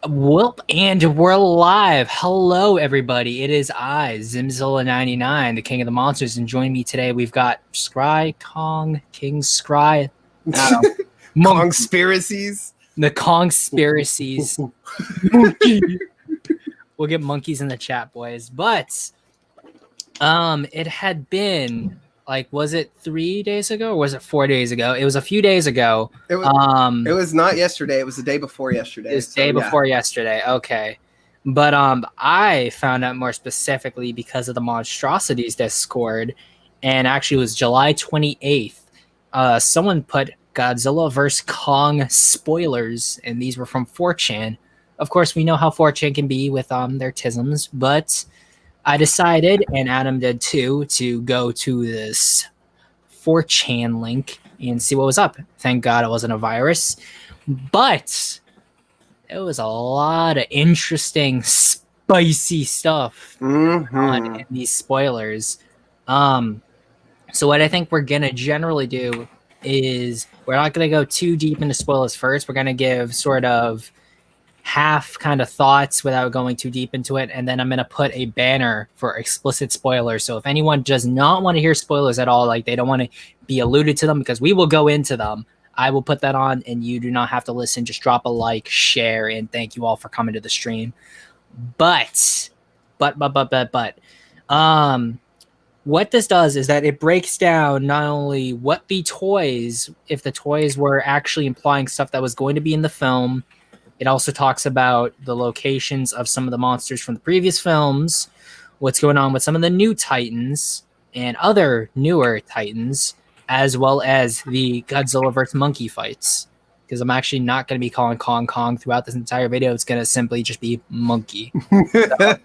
Whoop, and we're live. Hello, everybody. It is I, Zimzilla99, the king of the monsters, and joining me today, we've got Scrye, Kong, King Scrye, Adam, Conspiracies. The Conspiracies. Monkey. We'll get monkeys in the chat, boys. But it had been was it 3 days ago or was it 4 days ago? It was a few days ago. It was not yesterday. It was the day before yesterday. It's day before yesterday. Okay. But I found out more specifically because of the monstrosities Discord, and actually it was July 28th. Someone put Godzilla vs. Kong spoilers, and these were from 4chan. Of course, we know how 4chan can be with their tisms, but I decided, and Adam did too, to go to this 4chan link and see what was up. Thank God it wasn't a virus. But it was a lot of interesting, spicy stuff in these spoilers. So what I think we're going to generally do is we're not going to go too deep into spoilers first. We're going to give sort of half kind of thoughts without going too deep into it, and then I'm going to put a banner for explicit spoilers. So if anyone does not want to hear spoilers at all, like they don't want to be alluded to them, because we will go into them, I will put that on, and you do not have to listen. Just drop a like, share, and thank you all for coming to the stream. But what this does is that it breaks down not only what the toys, if the toys were actually implying stuff that was going to be in the film. It also talks about the locations of some of the monsters from the previous films, what's going on with some of the new Titans and other newer Titans, as well as the Godzilla vs. Monkey fights. Because I'm actually not going to be calling Kong throughout this entire video. It's going to simply just be Monkey. So,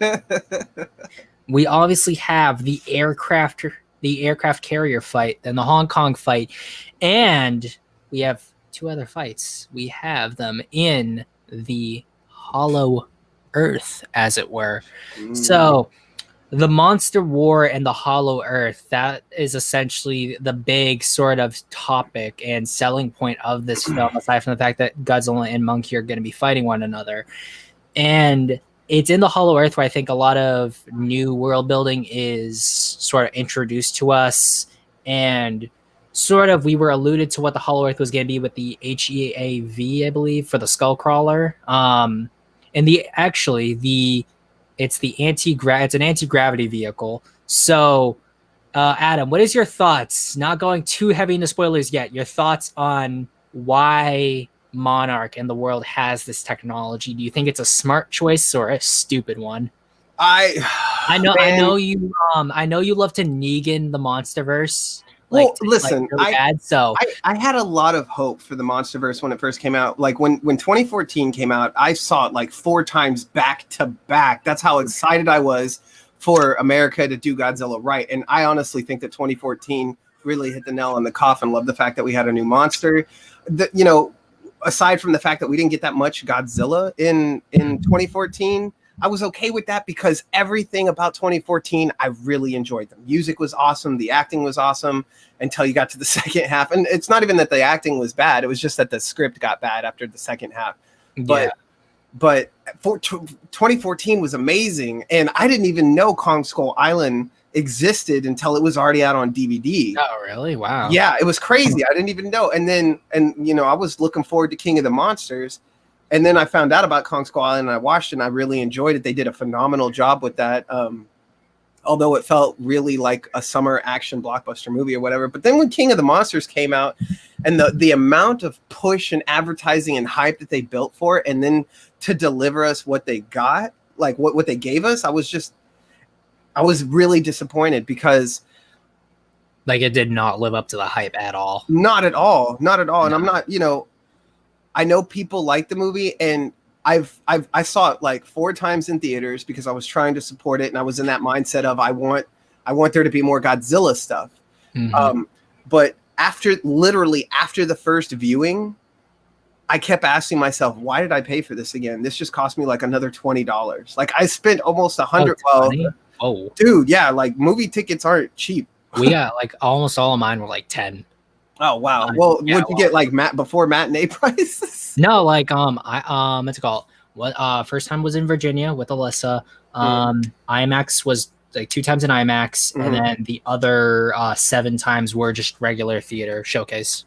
we obviously have the aircraft carrier fight, then the Hong Kong fight, and we have two other fights. We have them in the Hollow Earth, as it were. So the Monster War and the Hollow Earth, that is essentially the big sort of topic and selling point of this film, aside from the fact that Godzilla and Monkey are going to be fighting one another. And it's in the Hollow Earth where I think a lot of new world building is sort of introduced to us, and sort of we were alluded to what the Hollow Earth was going to be with the HEAV, I believe, for the Skullcrawler. And it's an anti-gravity vehicle. So, Adam, what is your thoughts? Not going too heavy into spoilers yet. Your thoughts on why Monarch and the world has this technology? Do you think it's a smart choice or a stupid one? I know you love to Negan the Monsterverse. Listen, I had a lot of hope for the Monsterverse when it first came out. Like when 2014 came out, I saw it like 4 times back to back. That's how excited I was for America to do Godzilla right. And I honestly think that 2014 really hit the nail on the coffin. Love the fact that we had a new monster. Aside from the fact that we didn't get that much Godzilla in 2014, I was okay with that because everything about 2014, I really enjoyed. The music was awesome. The acting was awesome until you got to the second half. And it's not even that the acting was bad. It was just that the script got bad after the second half. Yeah. But 2014 was amazing. And I didn't even know Kong Skull Island existed until it was already out on DVD. Oh, really? Wow. Yeah, it was crazy. I didn't even know. And I was looking forward to King of the Monsters. And then I found out about Kong Skull Island, and I watched it, and I really enjoyed it. They did a phenomenal job with that, although it felt really like a summer action blockbuster movie or whatever. But then when King of the Monsters came out, and the amount of push and advertising and hype that they built for it, and then to deliver us what they got, like what they gave us, I was really disappointed because it did not live up to the hype at all. Not at all. No. And I'm not, I know people like the movie, and I saw it like 4 times in theaters because I was trying to support it, and I was in that mindset of I want there to be more Godzilla stuff. Mm-hmm. But after the first viewing, I kept asking myself, why did I pay for this again? This just cost me like another $20. Like I spent almost $100. Oh, dude, yeah, like movie tickets aren't cheap. We got almost all of mine were like 10. Oh wow! Well, would you get like before matinee prices? No, what's it called? First time was in Virginia with Alyssa. IMAX was like 2 times in IMAX, and then the other 7 times were just regular theater showcase.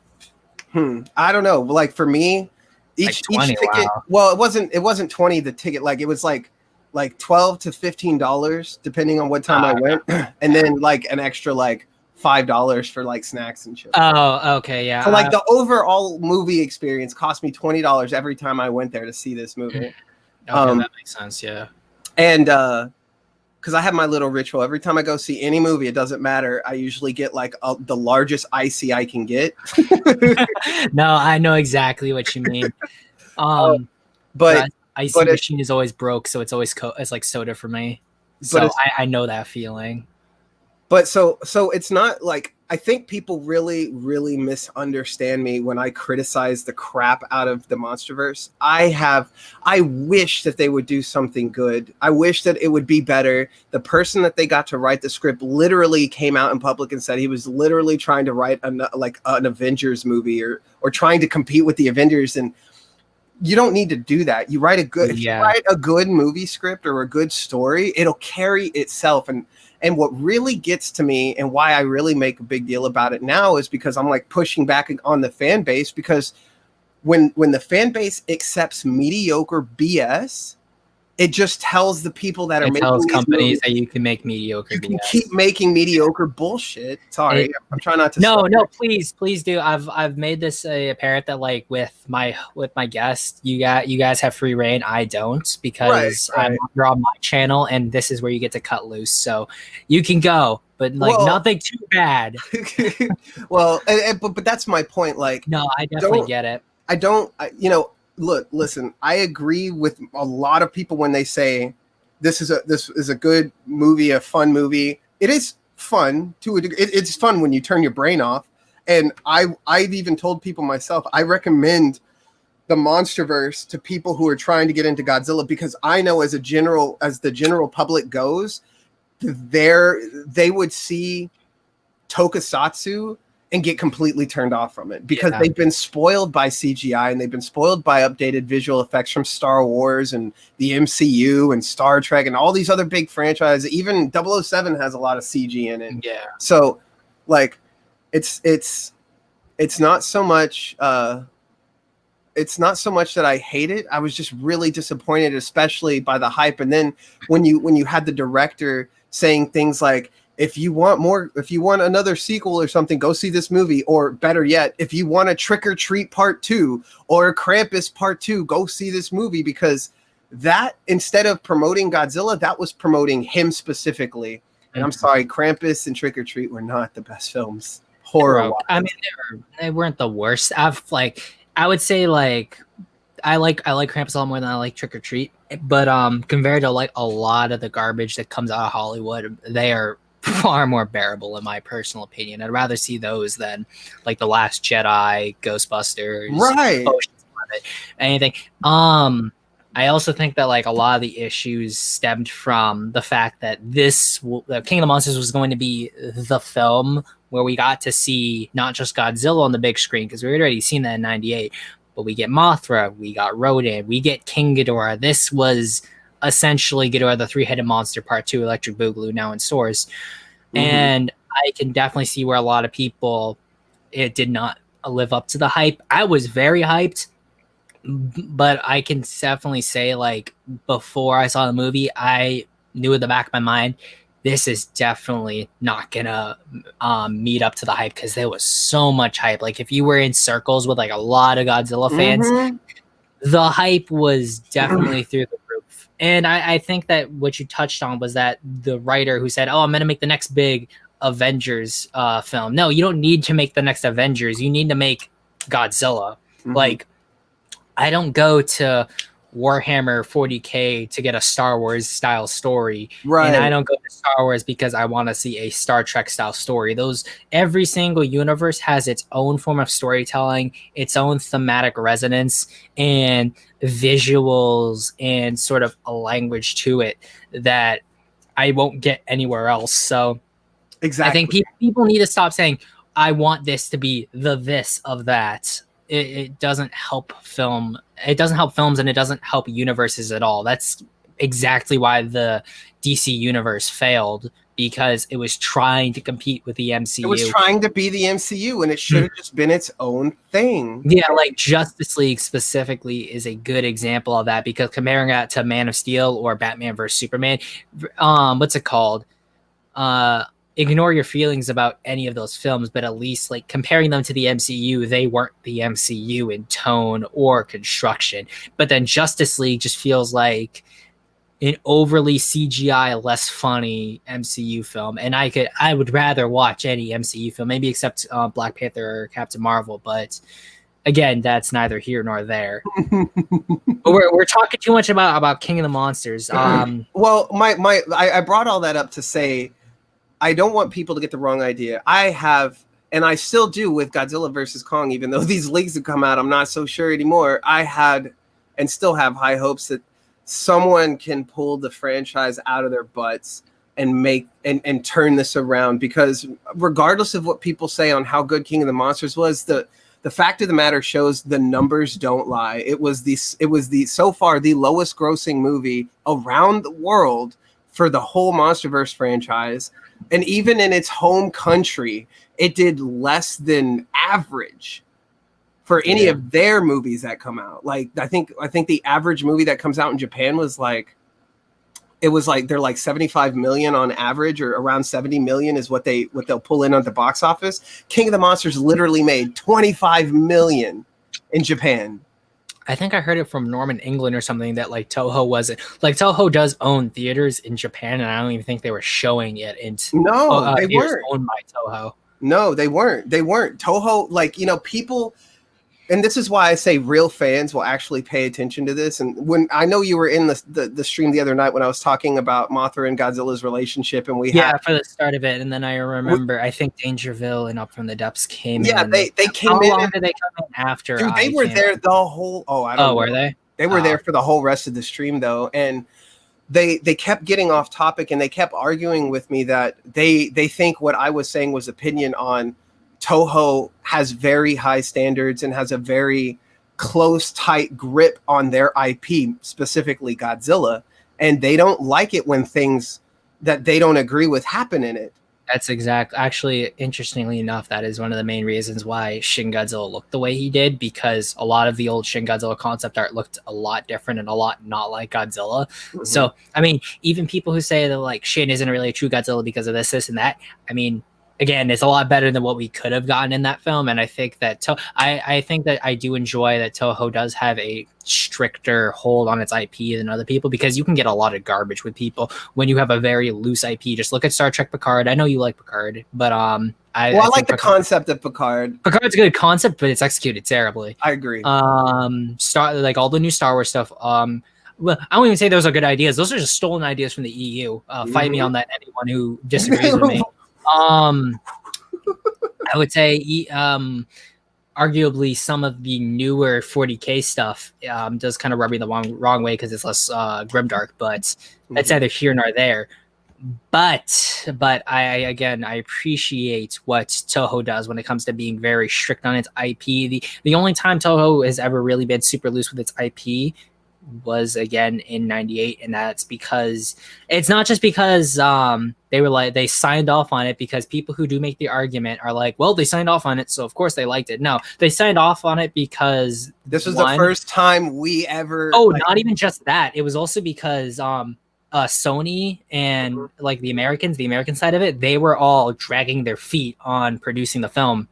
I don't know. Like for me, each ticket. Wow. Well, it wasn't 20 the ticket. Like it was like $12 to $15 depending on what time I went, and then like an extra like $5 for like snacks and shit. Oh, okay, yeah. So like the overall movie experience cost me $20 every time I went there to see this movie. Okay, that makes sense, yeah. And because I have my little ritual every time I go see any movie, it doesn't matter. I usually get like the largest icy I can get. No, I know exactly what you mean. But icy machine is always broke, so it's always it's like soda for me. So I know that feeling. But so it's not like, I think people really, really misunderstand me when I criticize the crap out of the Monsterverse. I wish that they would do something good. I wish that it would be better. The person that they got to write the script literally came out in public and said he was literally trying to write an Avengers movie or trying to compete with the Avengers. And you don't need to do that. You write if you write a good movie script or a good story, it'll carry itself. And what really gets to me and why I really make a big deal about it now is because I'm like pushing back on the fan base, because when the fan base accepts mediocre BS, it just tells the people that are making companies that you can make mediocre. You can keep making mediocre bullshit. Sorry, I'm trying not to. No, please do. I've made this apparent that like with my guests, you guys have free reign. I don't, because you're on my channel, and this is where you get to cut loose. So you can go, but like nothing too bad. Well, but that's my point. Like, no, I definitely get it. Look, listen, I agree with a lot of people when they say this is a good movie, a fun movie. It is fun to a degree. It's fun when you turn your brain off. And I've even told people myself, I recommend the Monsterverse to people who are trying to get into Godzilla, because I know as the general public goes, they would see Tokusatsu and get completely turned off from it, because they've been spoiled by CGI and they've been spoiled by updated visual effects from Star Wars and the MCU and Star Trek and all these other big franchises. Even 007 has a lot of CG in it. Yeah. So like it's not so much that I hate it. I was just really disappointed, especially by the hype. And then when you had the director saying things like, if you want another sequel or something, go see this movie. Or better yet, if you want a Trick or Treat Part 2 or a Krampus Part 2, go see this movie, because that, instead of promoting Godzilla, that was promoting him specifically. And I'm sorry, Krampus and Trick or Treat were not the best films. Horror. I mean, they weren't the worst. I would say like I like Krampus a lot more than I like Trick or Treat. But compared to like a lot of the garbage that comes out of Hollywood, they are far more bearable in my personal opinion. I'd rather see those than like The Last Jedi, Ghostbusters, right? Anything. I also think that like a lot of the issues stemmed from the fact that the King of the Monsters was going to be the film where we got to see not just Godzilla on the big screen, because we had already seen that in '98, but we get Mothra, we got Rodan, we get King Ghidorah. This was essentially Ghidorah, the three-headed monster, Part 2, Electric Boogaloo, now in stores. And I can definitely see where a lot of people, it did not live up to the hype. I was very hyped, but I can definitely say, like, before I saw the movie, I knew in the back of my mind, this is definitely not gonna meet up to the hype, because there was so much hype. Like, if you were in circles with like a lot of Godzilla fans, the hype was definitely through the roof. And I think that what you touched on was that the writer who said, "Oh, I'm gonna make the next big Avengers film." No, you don't need to make the next Avengers. You need to make Godzilla. Like, I don't go to Warhammer 40K to get a Star Wars style story, and I don't go to Star Wars because I want to see a Star Trek style story. Every single universe has its own form of storytelling, its own thematic resonance, and visuals, and sort of a language to it that I won't get anywhere else. So exactly, I think people need to stop saying, "I want this to be the this of that." it doesn't help film. It doesn't help films, and it doesn't help universes at all. That's exactly why the DC universe failed, because it was trying to compete with the MCU. It was trying to be the MCU, and it should have just been its own thing. Yeah, like Justice League specifically is a good example of that, because comparing that to Man of Steel or Batman vs Superman, what's it called? Ignore your feelings about any of those films, but at least like comparing them to the MCU, they weren't the MCU in tone or construction. But then Justice League just feels like an overly CGI, less funny MCU film, and I would rather watch any MCU film, maybe except Black Panther or Captain Marvel. But again, that's neither here nor there. But we're talking too much about King of the Monsters. Well, I brought all that up to say I don't want people to get the wrong idea. I have, and I still do with Godzilla versus Kong, even though these leaks have come out, I'm not so sure anymore. I had and still have high hopes that someone can pull the franchise out of their butts and make and turn this around, because regardless of what people say on how good King of the Monsters was, the fact of the matter shows the numbers don't lie. It was the so far the lowest grossing movie around the world for the whole MonsterVerse franchise, and even in its home country, it did less than average for any of their movies that come out. Like I think the average movie that comes out in Japan was like, they're like 75 million on average, or around 70 million is what they'll pull in on the box office. King of the Monsters literally made 25 million in Japan. I think I heard it from Norman England or something that like Toho wasn't, like Toho does own theaters in Japan, and I don't even think they were showing it in they weren't owned by Toho. No, they weren't. Toho, like, you know, people. And this is why I say real fans will actually pay attention to this. And when I know you were in the stream the other night when I was talking about Mothra and Godzilla's relationship, and we had for the start of it, and then I remember I think Dangerville and Up from the Depths came in. Yeah, they came in. How long did they come in after? Dude, they were there the whole. Oh, I don't know. Were they? They were there for the whole rest of the stream though, and they kept getting off topic, and they kept arguing with me that they think what I was saying was opinion on. Toho has very high standards and has a very close, tight grip on their IP, specifically Godzilla, and they don't like it when things that they don't agree with happen in it. That's actually, interestingly enough, that is one of the main reasons why Shin Godzilla looked the way he did, because a lot of the old Shin Godzilla concept art looked a lot different and a lot not like Godzilla. Mm-hmm. So, I mean, even people who say that like Shin isn't really a true Godzilla because of this and that, I mean, again, it's a lot better than what we could have gotten in that film, and I think that I think that I do enjoy that Toho does have a stricter hold on its IP than other people, because you can get a lot of garbage with people when you have a very loose IP. Just look at Star Trek Picard. I know you like Picard, but I like the concept of Picard. Picard's a good concept, but it's executed terribly. I agree. Like all the new Star Wars stuff. Well, I don't even say those are good ideas. Those are just stolen ideas from the EU. Fight me on that, anyone who disagrees with me. I would say arguably some of the newer 40K stuff does kind of rub me the wrong way because it's less grimdark, but that's neither here nor there. But I appreciate what Toho does when it comes to being very strict on its IP. The only time Toho has ever really been super loose with its IP was again in 98, and that's because it's not just because they were like they signed off on it, because people who do make the argument are like, well, they signed off on it, so of course they liked it. No, they signed off on it because this was the first time we ever not even just that, it was also because Sony and like the American side of it, they were all dragging their feet on producing the film.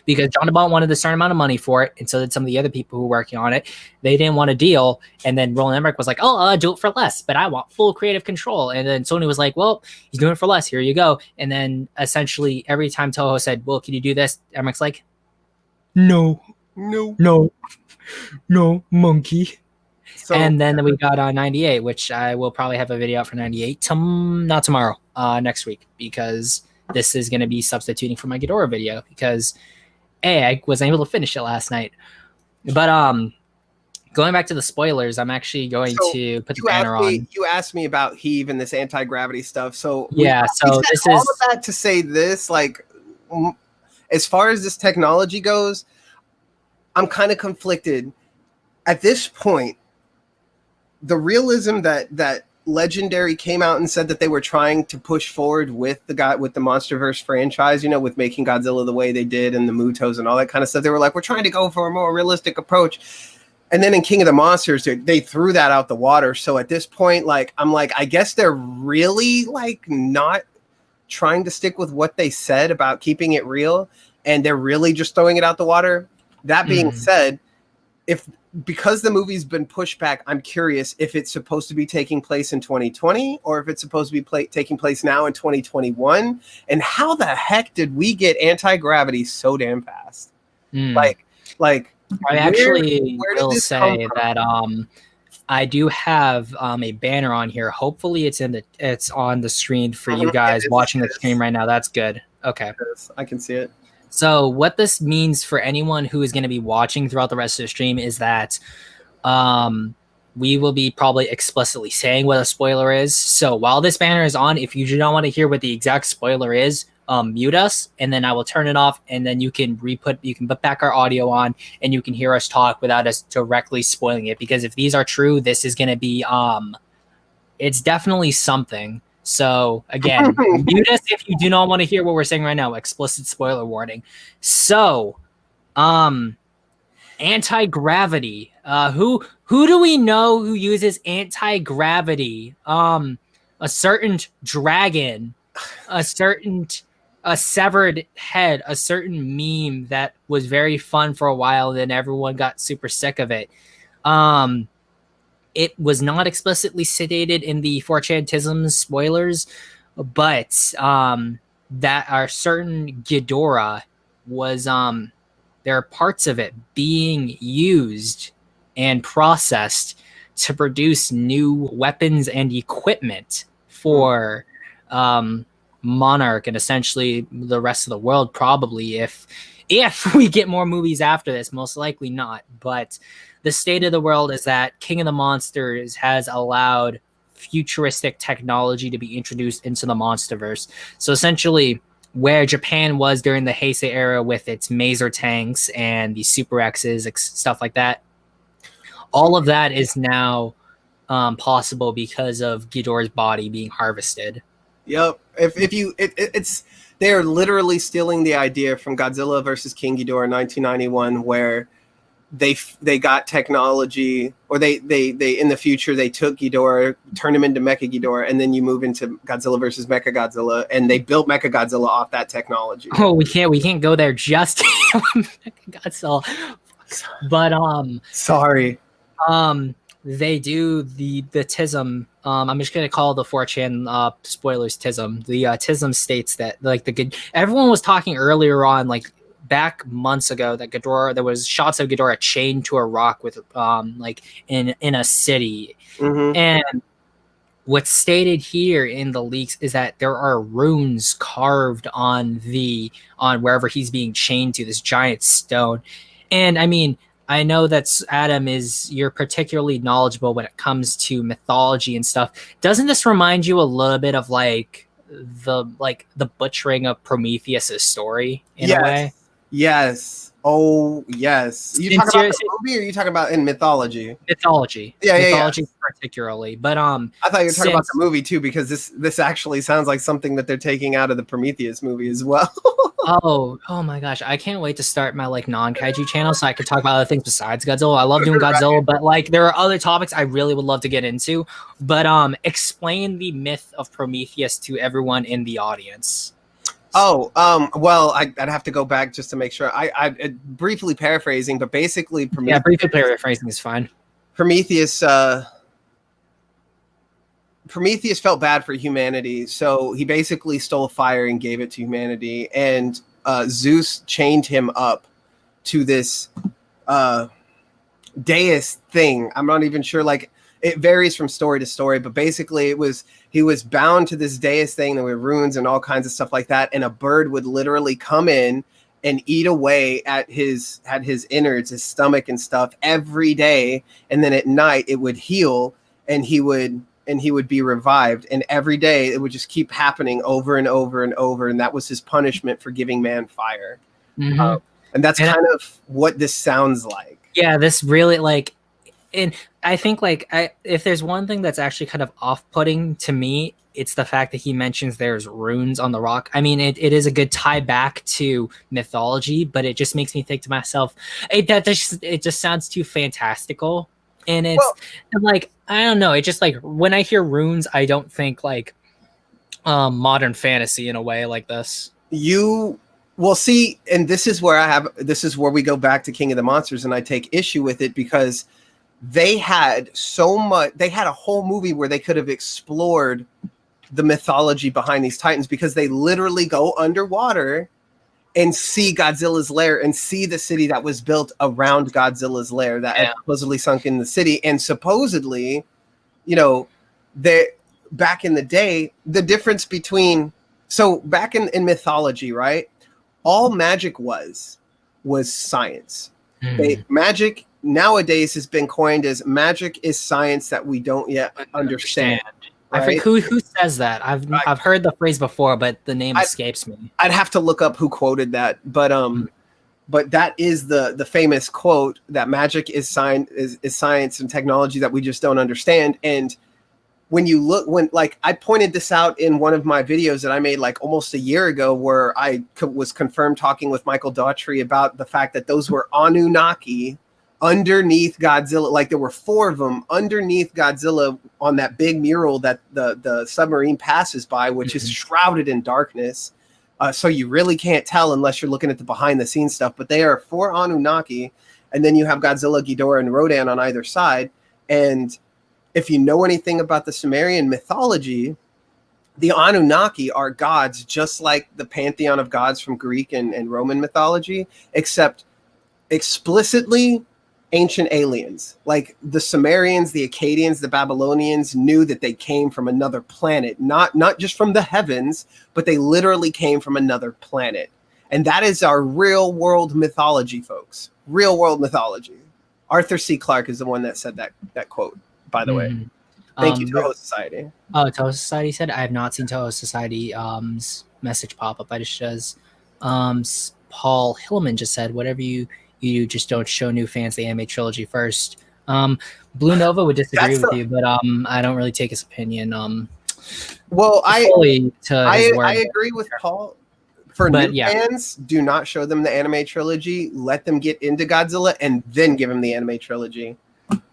Because John DeBont wanted a certain amount of money for it, and so did some of the other people who were working on it. They didn't want a deal, and then Roland Emmerich was like, "Oh, I'll do it for less, but I want full creative control." And then Sony was like, "Well, he's doing it for less. Here you go." And then essentially every time Toho said, "Well, can you do this?" Emmerich's like, "No, monkey." So, and then we got 98, which I will probably have a video out for 98. Not tomorrow, next week, because this is going to be substituting for my Ghidorah video, because I wasn't able to finish it last night. But going back to the spoilers, I'm actually going to put the banner on. You asked me about Heave and this anti-gravity stuff. So yeah, so this is all of that to say this, like, as far as this technology goes, I'm kind of conflicted at this point. The realism that Legendary came out and said that they were trying to push forward with the MonsterVerse franchise, you know, with making Godzilla the way they did and the Mutos and all that kind of stuff. They were like, we're trying to go for a more realistic approach. And then in King of the Monsters, they threw that out the water. So at this point, like, I'm like, I guess they're really like not trying to stick with what they said about keeping it real, and they're really just throwing it out the water. That being said, because the movie's been pushed back, I'm curious if it's supposed to be taking place in 2020 or if it's supposed to be taking place now in 2021. And how the heck did we get anti-gravity so damn fast? Like I actually will say that I do have a banner on here. Hopefully it's on the screen for you guys watching the stream right now. That's good. Okay. I can see it. So what this means for anyone who is going to be watching throughout the rest of the stream is that we will be probably explicitly saying what a spoiler is. So while this banner is on, if you do not want to hear what the exact spoiler is, mute us, and then I will turn it off, and then you can put back our audio on, and you can hear us talk without us directly spoiling it. Because if these are true, this is going to be it's definitely something. So again, mute us if you do not want to hear what we're saying right now. Explicit spoiler warning. So, anti-gravity. Who do we know who uses anti-gravity? A certain dragon, a severed head, a certain meme that was very fun for a while, then everyone got super sick of it. It was not explicitly stated in the 4chantism spoilers, but that are certain Ghidorah was there are parts of it being used and processed to produce new weapons and equipment for Monarch and essentially the rest of the world, probably if we get more movies after this. Most likely not, but the state of the world is that King of the Monsters has allowed futuristic technology to be introduced into the MonsterVerse. So essentially, where Japan was during the Heisei era with its Maser tanks and the Super X's, stuff like that, all of that is now possible because of Ghidorah's body being harvested. Yep. It's they're literally stealing the idea from Godzilla versus King Ghidorah in 1991, where they got technology, or they in the future they took Ghidorah, turned him into Mechagodzilla, and then you move into Godzilla versus Mechagodzilla, and they built Mechagodzilla off that technology. Oh, we can't go there just Mechagodzilla. But sorry. They do the TISM. I'm just gonna call the 4chan spoilers TISM. The TISM states that everyone was talking earlier on, like back months ago, that Ghidorah, there was shots of Ghidorah chained to a rock with in a city. And what's stated here in the leaks is that there are runes carved on wherever he's being chained to, this giant stone. And I mean, I know that Adam, you're particularly knowledgeable when it comes to mythology and stuff. Doesn't this remind you a little bit of the butchering of Prometheus' story in a way? Yes. Oh, yes. You talking about the movie, or are you talking about in mythology? Mythology. Mythology particularly. But I thought you were talking about the movie too, because this actually sounds like something that they're taking out of the Prometheus movie as well. oh my gosh, I can't wait to start my non-kaiju channel so I can talk about other things besides Godzilla. I love doing Godzilla, but there are other topics I really would love to get into. But explain the myth of Prometheus to everyone in the audience. Well, I'd have to go back just to make sure. I briefly paraphrasing, but basically, briefly paraphrasing is fine. Prometheus felt bad for humanity, so he basically stole fire and gave it to humanity. And Zeus chained him up to this dais thing. I'm not even sure. It varies from story to story, but basically he was bound to this dais thing. There were runes and all kinds of stuff like that. And a bird would literally come in and eat away at his innards, his stomach and stuff every day. And then at night it would heal, and he would be revived. And every day it would just keep happening over and over and over. And that was his punishment for giving man fire. And that's kind of what this sounds like. Yeah, this really like, and I think like if there's one thing that's actually kind of off-putting to me, it's the fact that he mentions there's runes on the rock. I mean, it is a good tie back to mythology, but it just makes me think to myself, it just sounds too fantastical. And it's like, I don't know, it just like when I hear runes, I don't think like modern fantasy in a way like this. You will see, and this is where we go back to King of the Monsters, and I take issue with it because they had a whole movie where they could have explored the mythology behind these titans, because they literally go underwater and see Godzilla's lair and see the city that was built around Godzilla's lair that had supposedly sunk in the city. And supposedly, back in the day, the difference between, so back in mythology, right? All magic was science. Magic nowadays has been coined as magic is science that we don't yet understand. Right? I think who says that? I've heard the phrase before, but the name escapes me. I'd have to look up who quoted that, but that is the famous quote that magic is science and technology that we just don't understand. And when I pointed this out in one of my videos that I made like almost a year ago, where I was confirmed talking with Michael Daughtry about the fact that those were Anunnaki underneath Godzilla. Like there were 4 of them underneath Godzilla on that big mural that the submarine passes by, which is shrouded in darkness. So you really can't tell unless you're looking at the behind the scenes stuff, but they are 4 Anunnaki. And then you have Godzilla, Ghidorah, and Rodan on either side. And if you know anything about the Sumerian mythology, the Anunnaki are gods, just like the pantheon of gods from Greek and Roman mythology, except explicitly ancient aliens. Like the Sumerians, the Akkadians, the Babylonians knew that they came from another planet, not just from the heavens, but they literally came from another planet. And that is our real world mythology, folks. Real world mythology. Arthur C. Clarke is the one that said that quote, by the way. Thank you, Toho Society. Oh, Toho Society said, I have not seen Toho Society's message pop up. I just does. Paul Hillman just said, whatever you just don't show new fans the anime trilogy first. Blue Nova would disagree with you, but I don't really take his opinion. I agree with Paul. For new fans, do not show them the anime trilogy. Let them get into Godzilla and then give them the anime trilogy.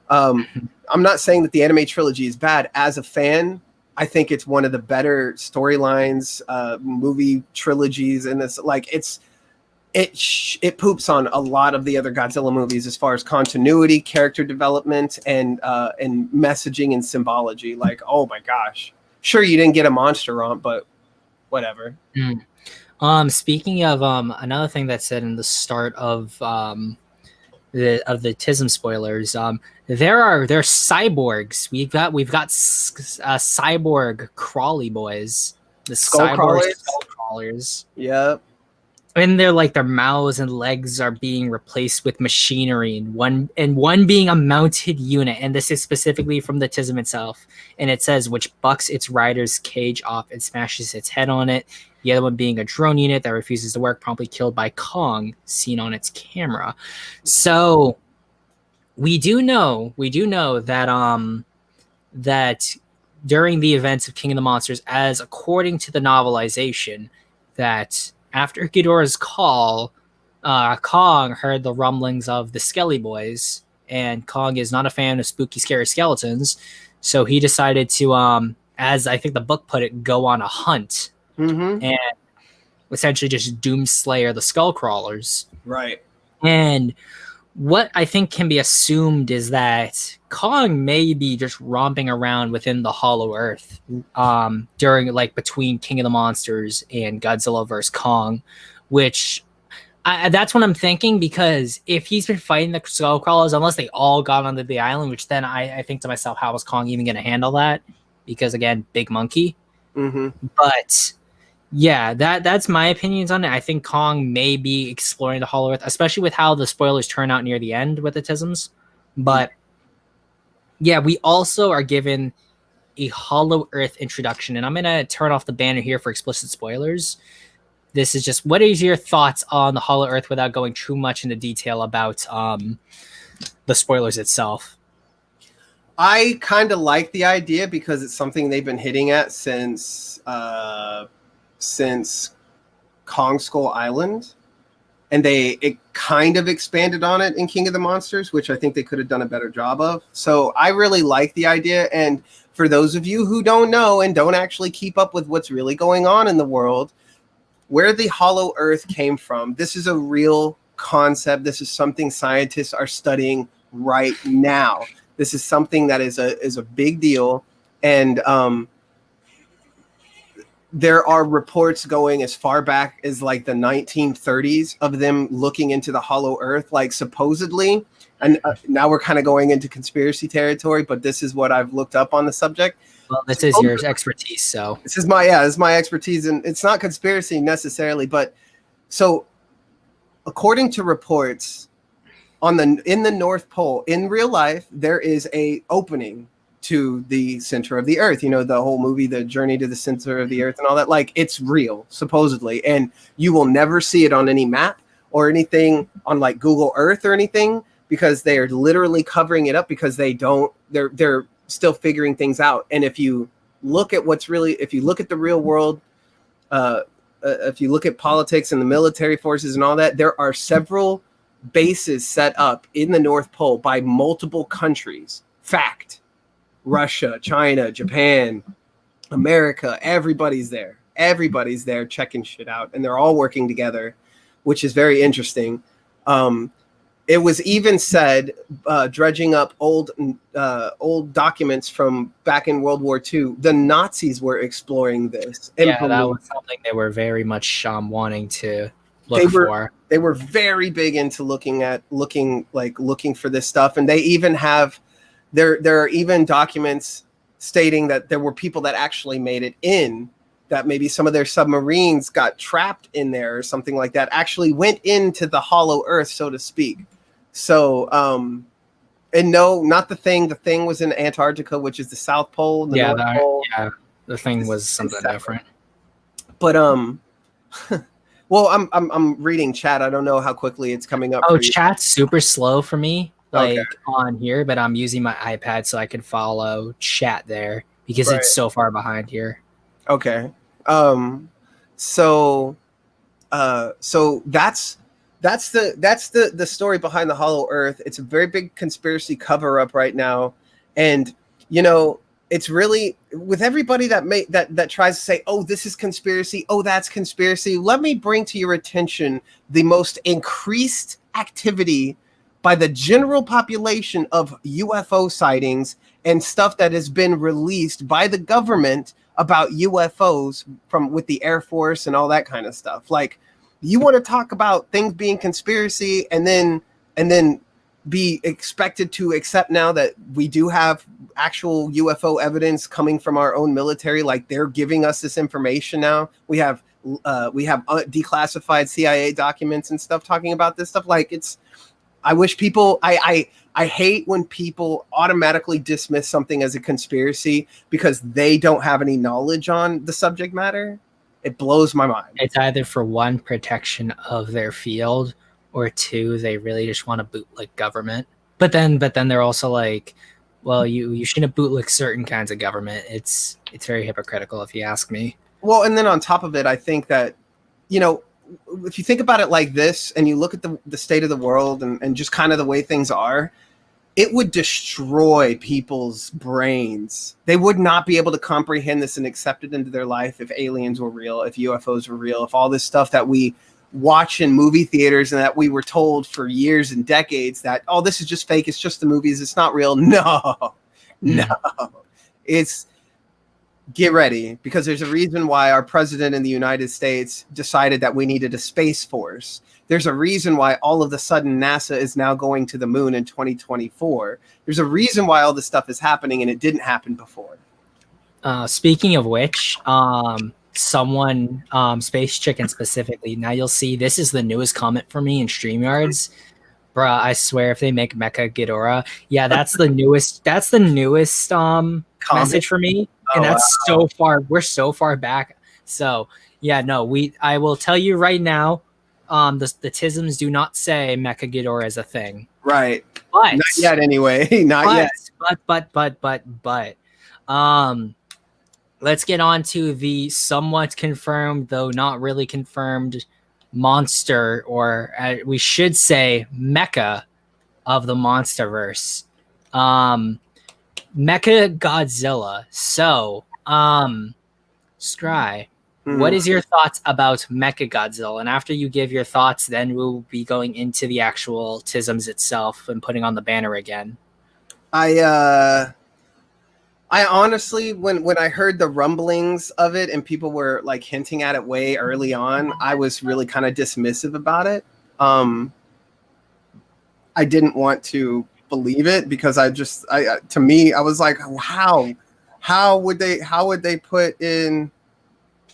I'm not saying that the anime trilogy is bad. As a fan, I think it's one of the better storylines, movie trilogies in this. Like it poops on a lot of the other Godzilla movies as far as continuity, character development, and messaging and symbology. Like, oh my gosh, sure you didn't get a monster romp, but whatever. Speaking of another thing that said in the start of the TISM spoilers, they're cyborgs. We've got cyborg crawly boys, the skull crawlers. Yep. And they're like their mouths and legs are being replaced with machinery, and one being a mounted unit. And this is specifically from the TISM itself. And it says, which bucks its rider's cage off and smashes its head on it. The other one being a drone unit that refuses to work, promptly killed by Kong, seen on its camera. So we do know that that during the events of King of the Monsters, as according to the novelization, that after Ghidorah's call, Kong heard the rumblings of the Skelly Boys, and Kong is not a fan of spooky, scary skeletons, so he decided to, as I think the book put it, go on a hunt and essentially just doomslayer the skull crawlers. Right. And what I think can be assumed is that Kong may be just romping around within the Hollow Earth during, like, between King of the Monsters and Godzilla vs. Kong, which that's what I'm thinking, because if he's been fighting the skull crawlers, unless they all got onto the island, which then I think to myself, how was Kong even going to handle that? Because, again, big monkey. But yeah, that's my opinions on it. I think Kong may be exploring the Hollow Earth, especially with how the spoilers turn out near the end with the TISMs. But yeah, we also are given a Hollow Earth introduction, and I'm going to turn off the banner here for explicit spoilers. this is just, what is your thoughts on the Hollow Earth without going too much into detail about the spoilers itself? I kind of like the idea because it's something they've been hitting at since Kong Skull Island, and it kind of expanded on it in King of the Monsters, which I think they could have done a better job of. So I really like the idea. And for those of you who don't know and don't actually keep up with what's really going on in the world, where the Hollow Earth came from, this is a real concept. This is something scientists are studying right now. This is something that is a big deal. And there are reports going as far back as like the 1930s of them looking into the Hollow Earth, like supposedly. And now we're kind of going into conspiracy territory, but this is what I've looked up on the subject. Well, this is your expertise, so this is my expertise, and it's not conspiracy necessarily, but so according to reports in the North Pole, in real life, there is a opening to the center of the Earth. You know, the whole movie, The Journey to the Center of the Earth and all that, like it's real, supposedly, and you will never see it on any map or anything on like Google Earth or anything, because they are literally covering it up because they're still figuring things out. And if you look at if you look at the real world, if you look at politics and the military forces and all that, there are several bases set up in the North Pole by multiple countries. Fact. Russia, China, Japan, America, everybody's there checking shit out, and they're all working together, which is very interesting. It was even said, dredging up old documents from back in World War II, the Nazis were exploring this. Yeah, that was something they were very much wanting to look for. They were very big into looking for this stuff, and they even have there are even documents stating that there were people that actually made it in, that maybe some of their submarines got trapped in there or something like that, actually went into the Hollow Earth, so to speak. So, and no, not the thing. The thing was in Antarctica, which is the South Pole. The North Pole. Yeah, the thing was something different. But well, I'm reading chat. I don't know how quickly it's coming up. Oh, chat's super slow for me, on here, but I'm using my iPad so I can follow chat there because it's so far behind here. Okay. So that's the story behind the Hollow Earth. It's a very big conspiracy cover up right now, and you know, it's really, with everybody that tries to say, oh, this is conspiracy, oh, that's conspiracy. Let me bring to your attention the most increased activity by the general population of UFO sightings and stuff that has been released by the government about UFOs with the Air Force and all that kind of stuff. Like, you want to talk about things being conspiracy and then be expected to accept now that we do have actual UFO evidence coming from our own military. Like, they're giving us this information now. We have declassified CIA documents and stuff talking about this stuff. Like, I wish people, I hate when people automatically dismiss something as a conspiracy because they don't have any knowledge on the subject matter. It blows my mind. It's either for one, protection of their field, or two, they really just want to bootleg government. But then they're also like, well, you shouldn't bootleg certain kinds of government. It's very hypocritical if you ask me. Well, and then on top of it, I think that, you know, if you think about it like this and you look at the state of the world and just kind of the way things are, it would destroy people's brains. They would not be able to comprehend this and accept it into their life if aliens were real, if UFOs were real, if all this stuff that we watch in movie theaters and that we were told for years and decades that, oh, this is just fake, it's just the movies, it's not real. No. It's, get ready, because there's a reason why our president in the United States decided that we needed a space force. There's a reason why all of a sudden NASA is now going to the moon in 2024. There's a reason why all this stuff is happening, and it didn't happen before. Speaking of which, someone, Space Chicken specifically, now you'll see this is the newest comment for me in StreamYards. Bruh, I swear if they make Mechagodzilla, yeah, that's the newest message for me. And that's so far, we're so far back. So yeah, no, I will tell you right now, the Tisms do not say Mechagodzilla as a thing. Right. But not yet anyway. Not yet. But let's get on to the somewhat confirmed, though not really confirmed, monster, or we should say mecha of the MonsterVerse. Mechagodzilla. So, Scrye, what is your thoughts about Mechagodzilla? And after you give your thoughts, then we'll be going into the actual Tisms itself and putting on the banner again. I honestly, when I heard the rumblings of it and people were like hinting at it way early on, I was really kind of dismissive about it. I didn't want to believe it because to me, I was like, how would they put in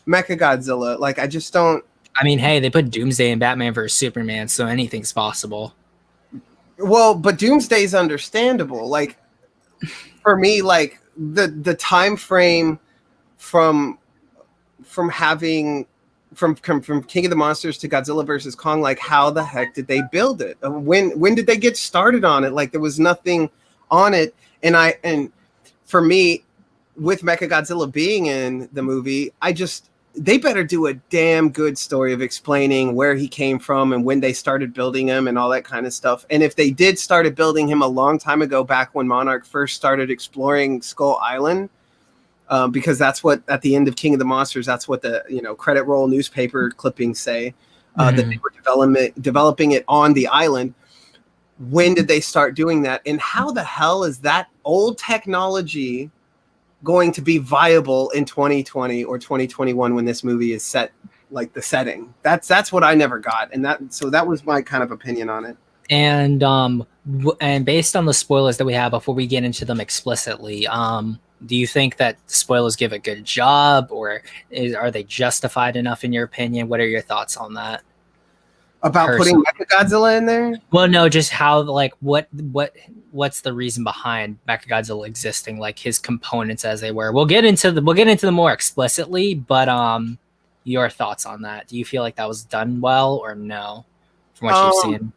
Mechagodzilla? Like, I just don't. I mean, hey, they put Doomsday in Batman vs Superman, so anything's possible. Well, but Doomsday is understandable. Like, for me, like the time frame from King of the Monsters to Godzilla versus Kong, like, how the heck did they build it? When did they get started on it? Like, there was nothing on it. And for me, with Mechagodzilla being in the movie, they better do a damn good story of explaining where he came from and when they started building him and all that kind of stuff. And if they did started building him a long time ago, back when Monarch first started exploring Skull Island, because that's what, at the end of King of the Monsters, that's what the credit roll newspaper clippings say, that they were developing it on the island. When did they start doing that? And how the hell is that old technology going to be viable in 2020 or 2021 when this movie is set, like the setting? That's what I never got, and that was my kind of opinion on it. And based on the spoilers that we have before we get into them explicitly, do you think that the spoilers give a good job, or are they justified enough in your opinion? What are your thoughts on that? About putting Mechagodzilla in there? Well, no, just how, like, what's the reason behind Mechagodzilla existing, like his components as they were. We'll get into them more explicitly, but your thoughts on that. Do you feel like that was done well or no, from what you've seen?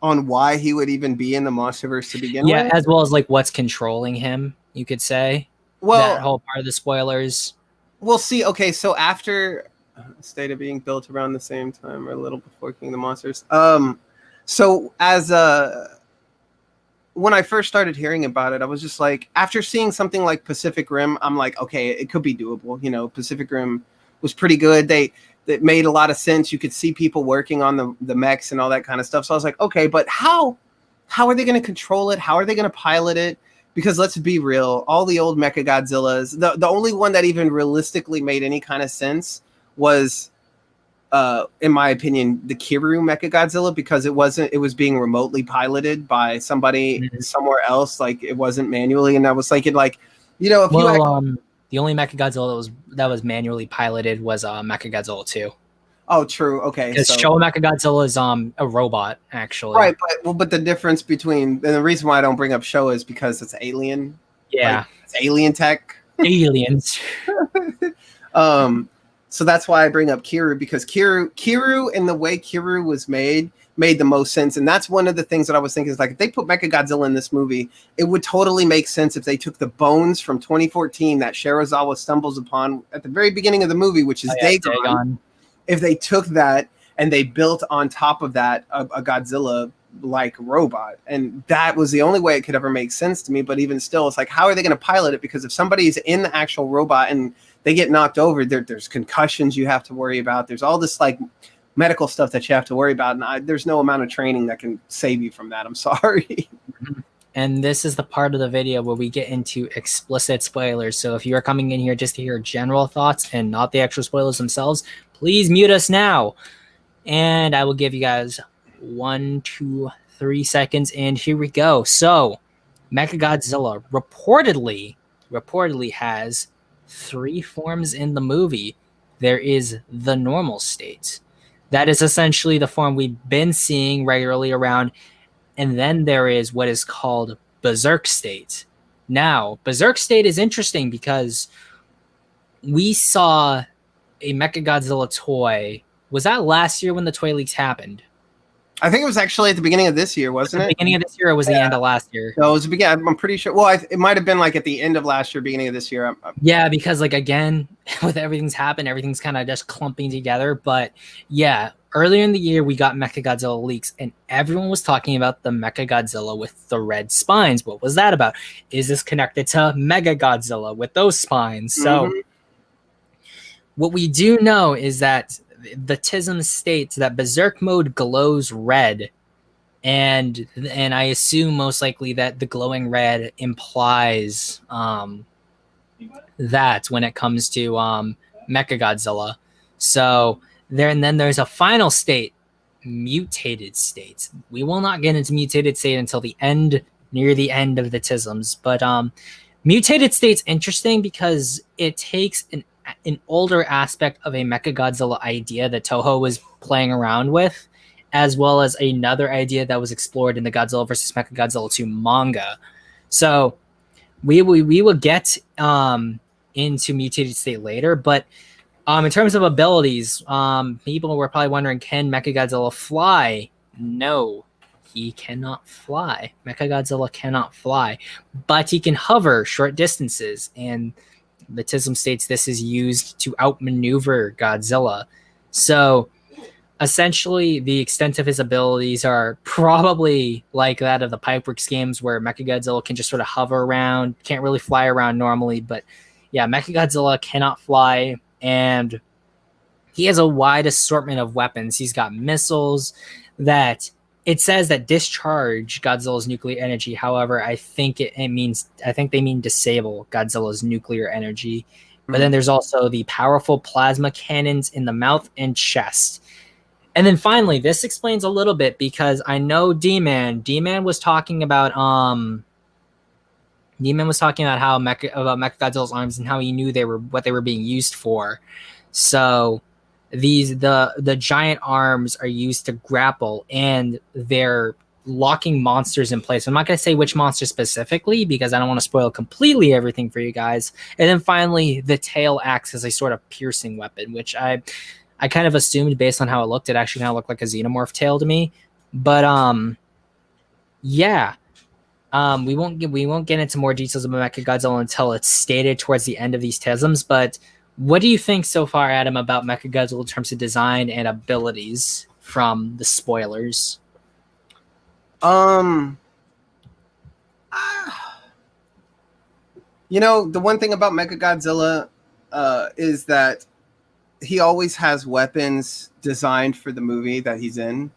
On why he would even be in the MonsterVerse to begin with? Yeah, as well as like what's controlling him, you could say. Well, that whole part of the spoilers. We'll see. Okay, so after State of Being built around the same time or a little before King of the Monsters. So as when I first started hearing about it, I was just like, after seeing something like Pacific Rim, I'm like, okay, it could be doable. Pacific Rim was pretty good. That made a lot of sense. You could see people working on the mechs and all that kind of stuff. So I was like, okay, but how are they going to control it? How are they going to pilot it? Because let's be real, all the old Mechagodzillas, the only one that even realistically made any kind of sense was, in my opinion, the Kiryu Mechagodzilla, because it was being remotely piloted by somebody somewhere else. Like, it wasn't manually. And I was thinking, like, the only Mechagodzilla that was manually piloted was Mechagodzilla 2. Oh, true. Okay. Because Showa Mechagodzilla is a robot, actually. Right, but the difference between, and the reason why I don't bring up Showa is because it's alien. Yeah. Like, it's alien tech. Aliens. So that's why I bring up Kiryu, because Kiryu and the way Kiryu was made the most sense. And that's one of the things that I was thinking is, like, if they put Mechagodzilla in this movie, it would totally make sense if they took the bones from 2014 that Shirazawa stumbles upon at the very beginning of the movie, which is Dagon. If they took that and they built on top of that a Godzilla-like robot. And that was the only way it could ever make sense to me. But even still, it's like, how are they going to pilot it? Because if somebody's in the actual robot and they get knocked over, there's concussions you have to worry about. There's all this, like, medical stuff that you have to worry about. And there's no amount of training that can save you from that. I'm sorry. And this is the part of the video where we get into explicit spoilers. So if you are coming in here just to hear general thoughts and not the actual spoilers themselves, please mute us now. And I will give you guys 1, 2, 3 seconds. And here we go. So Mechagodzilla reportedly has 3 forms in the movie. There is the normal state. That is essentially the form we've been seeing regularly around. And then there is what is called Berserk state. Now, Berserk state is interesting because we saw a Mechagodzilla toy. Was that last year when the toy leaks happened? I think it was actually at the beginning of this year, wasn't it? Beginning of this year, or was the end of last year? No, it was the beginning. I'm pretty sure. Well, it might have been like at the end of last year, beginning of this year. Yeah, because like again, with everything's happened, everything's kind of just clumping together. But yeah, earlier in the year, we got Mechagodzilla leaks, and everyone was talking about the Mechagodzilla with the red spines. What was that about? Is this connected to Mechagodzilla with those spines? So what we do know is that the TISM states that Berserk mode glows red, and I assume most likely that the glowing red implies that when it comes to Mechagodzilla. So then there's a final state, mutated states. We will not get into mutated state until near the end of the TISMs, but mutated state's interesting because it takes an older aspect of a Mechagodzilla idea that Toho was playing around with, as well as another idea that was explored in the Godzilla vs. Mechagodzilla 2 manga. So we will get into mutated state later, but in terms of abilities, people were probably wondering, can Mechagodzilla fly? No, he cannot fly. Mechagodzilla cannot fly, but he can hover short distances, and the TISM states this is used to outmaneuver Godzilla. So essentially, the extent of his abilities are probably like that of the Pipeworks games, where Mechagodzilla can just sort of hover around, can't really fly around normally. But yeah, Mechagodzilla cannot fly, and he has a wide assortment of weapons. He's got missiles that it says that discharge Godzilla's nuclear energy. However, I think they mean disable Godzilla's nuclear energy. But then there's also the powerful plasma cannons in the mouth and chest. And then finally, this explains a little bit, because I know D-Man was talking about how Mechagodzilla's arms and how he knew what they were being used for. So the giant arms are used to grapple, and they're locking monsters in place. I'm not going to say which monster specifically, because I don't want to spoil completely everything for you guys. And then finally, the tail acts as a sort of piercing weapon, which I kind of assumed based on how it looked. It actually kind of looked like a xenomorph tail to me. But yeah. We won't get into more details about Mechagodzilla until it's stated towards the end of these TISMs. But what do you think so far, Adam, about Mechagodzilla in terms of design and abilities from the spoilers? The one thing about Mechagodzilla is that he always has weapons designed for the movie that he's in.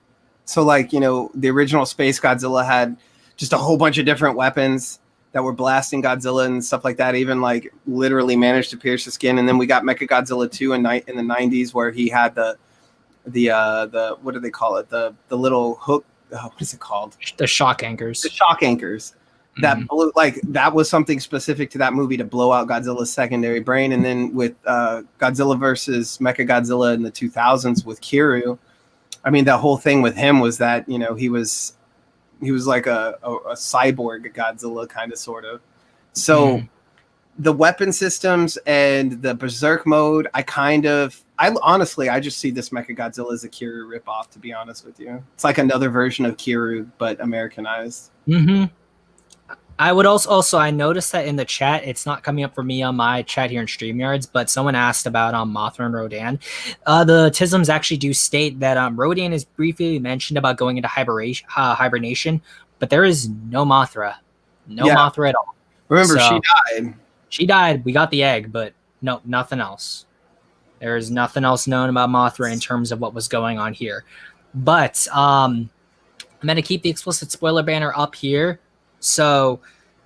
So, like, the original Space Godzilla had just a whole bunch of different weapons that were blasting Godzilla and stuff like that, even like literally managed to pierce the skin. And then we got Mechagodzilla 2 in the 90s, where he had the what do they call it? The little hook. What is it called? The shock anchors. The shock anchors. That blew, like, that was something specific to that movie to blow out Godzilla's secondary brain. And then with Godzilla versus Mechagodzilla in the 2000s with Kiryu, I mean, the whole thing with him was that, he was like a cyborg Godzilla, kind of, sort of. So the weapon systems and the Berserk mode, I honestly just see this Mechagodzilla as a Kiryu ripoff, to be honest with you. It's like another version of Kiryu, but Americanized. I would also I noticed that in the chat, it's not coming up for me on my chat here in StreamYards, but someone asked about Mothra and Rodan. The TISMs actually do state that Rodan is briefly mentioned about going into hibernation, but there is no Mothra. Mothra at all. Remember, she died. She died. We got the egg, but no, nothing else. There is nothing else known about Mothra in terms of what was going on here. But I'm going to keep the explicit spoiler banner up here. So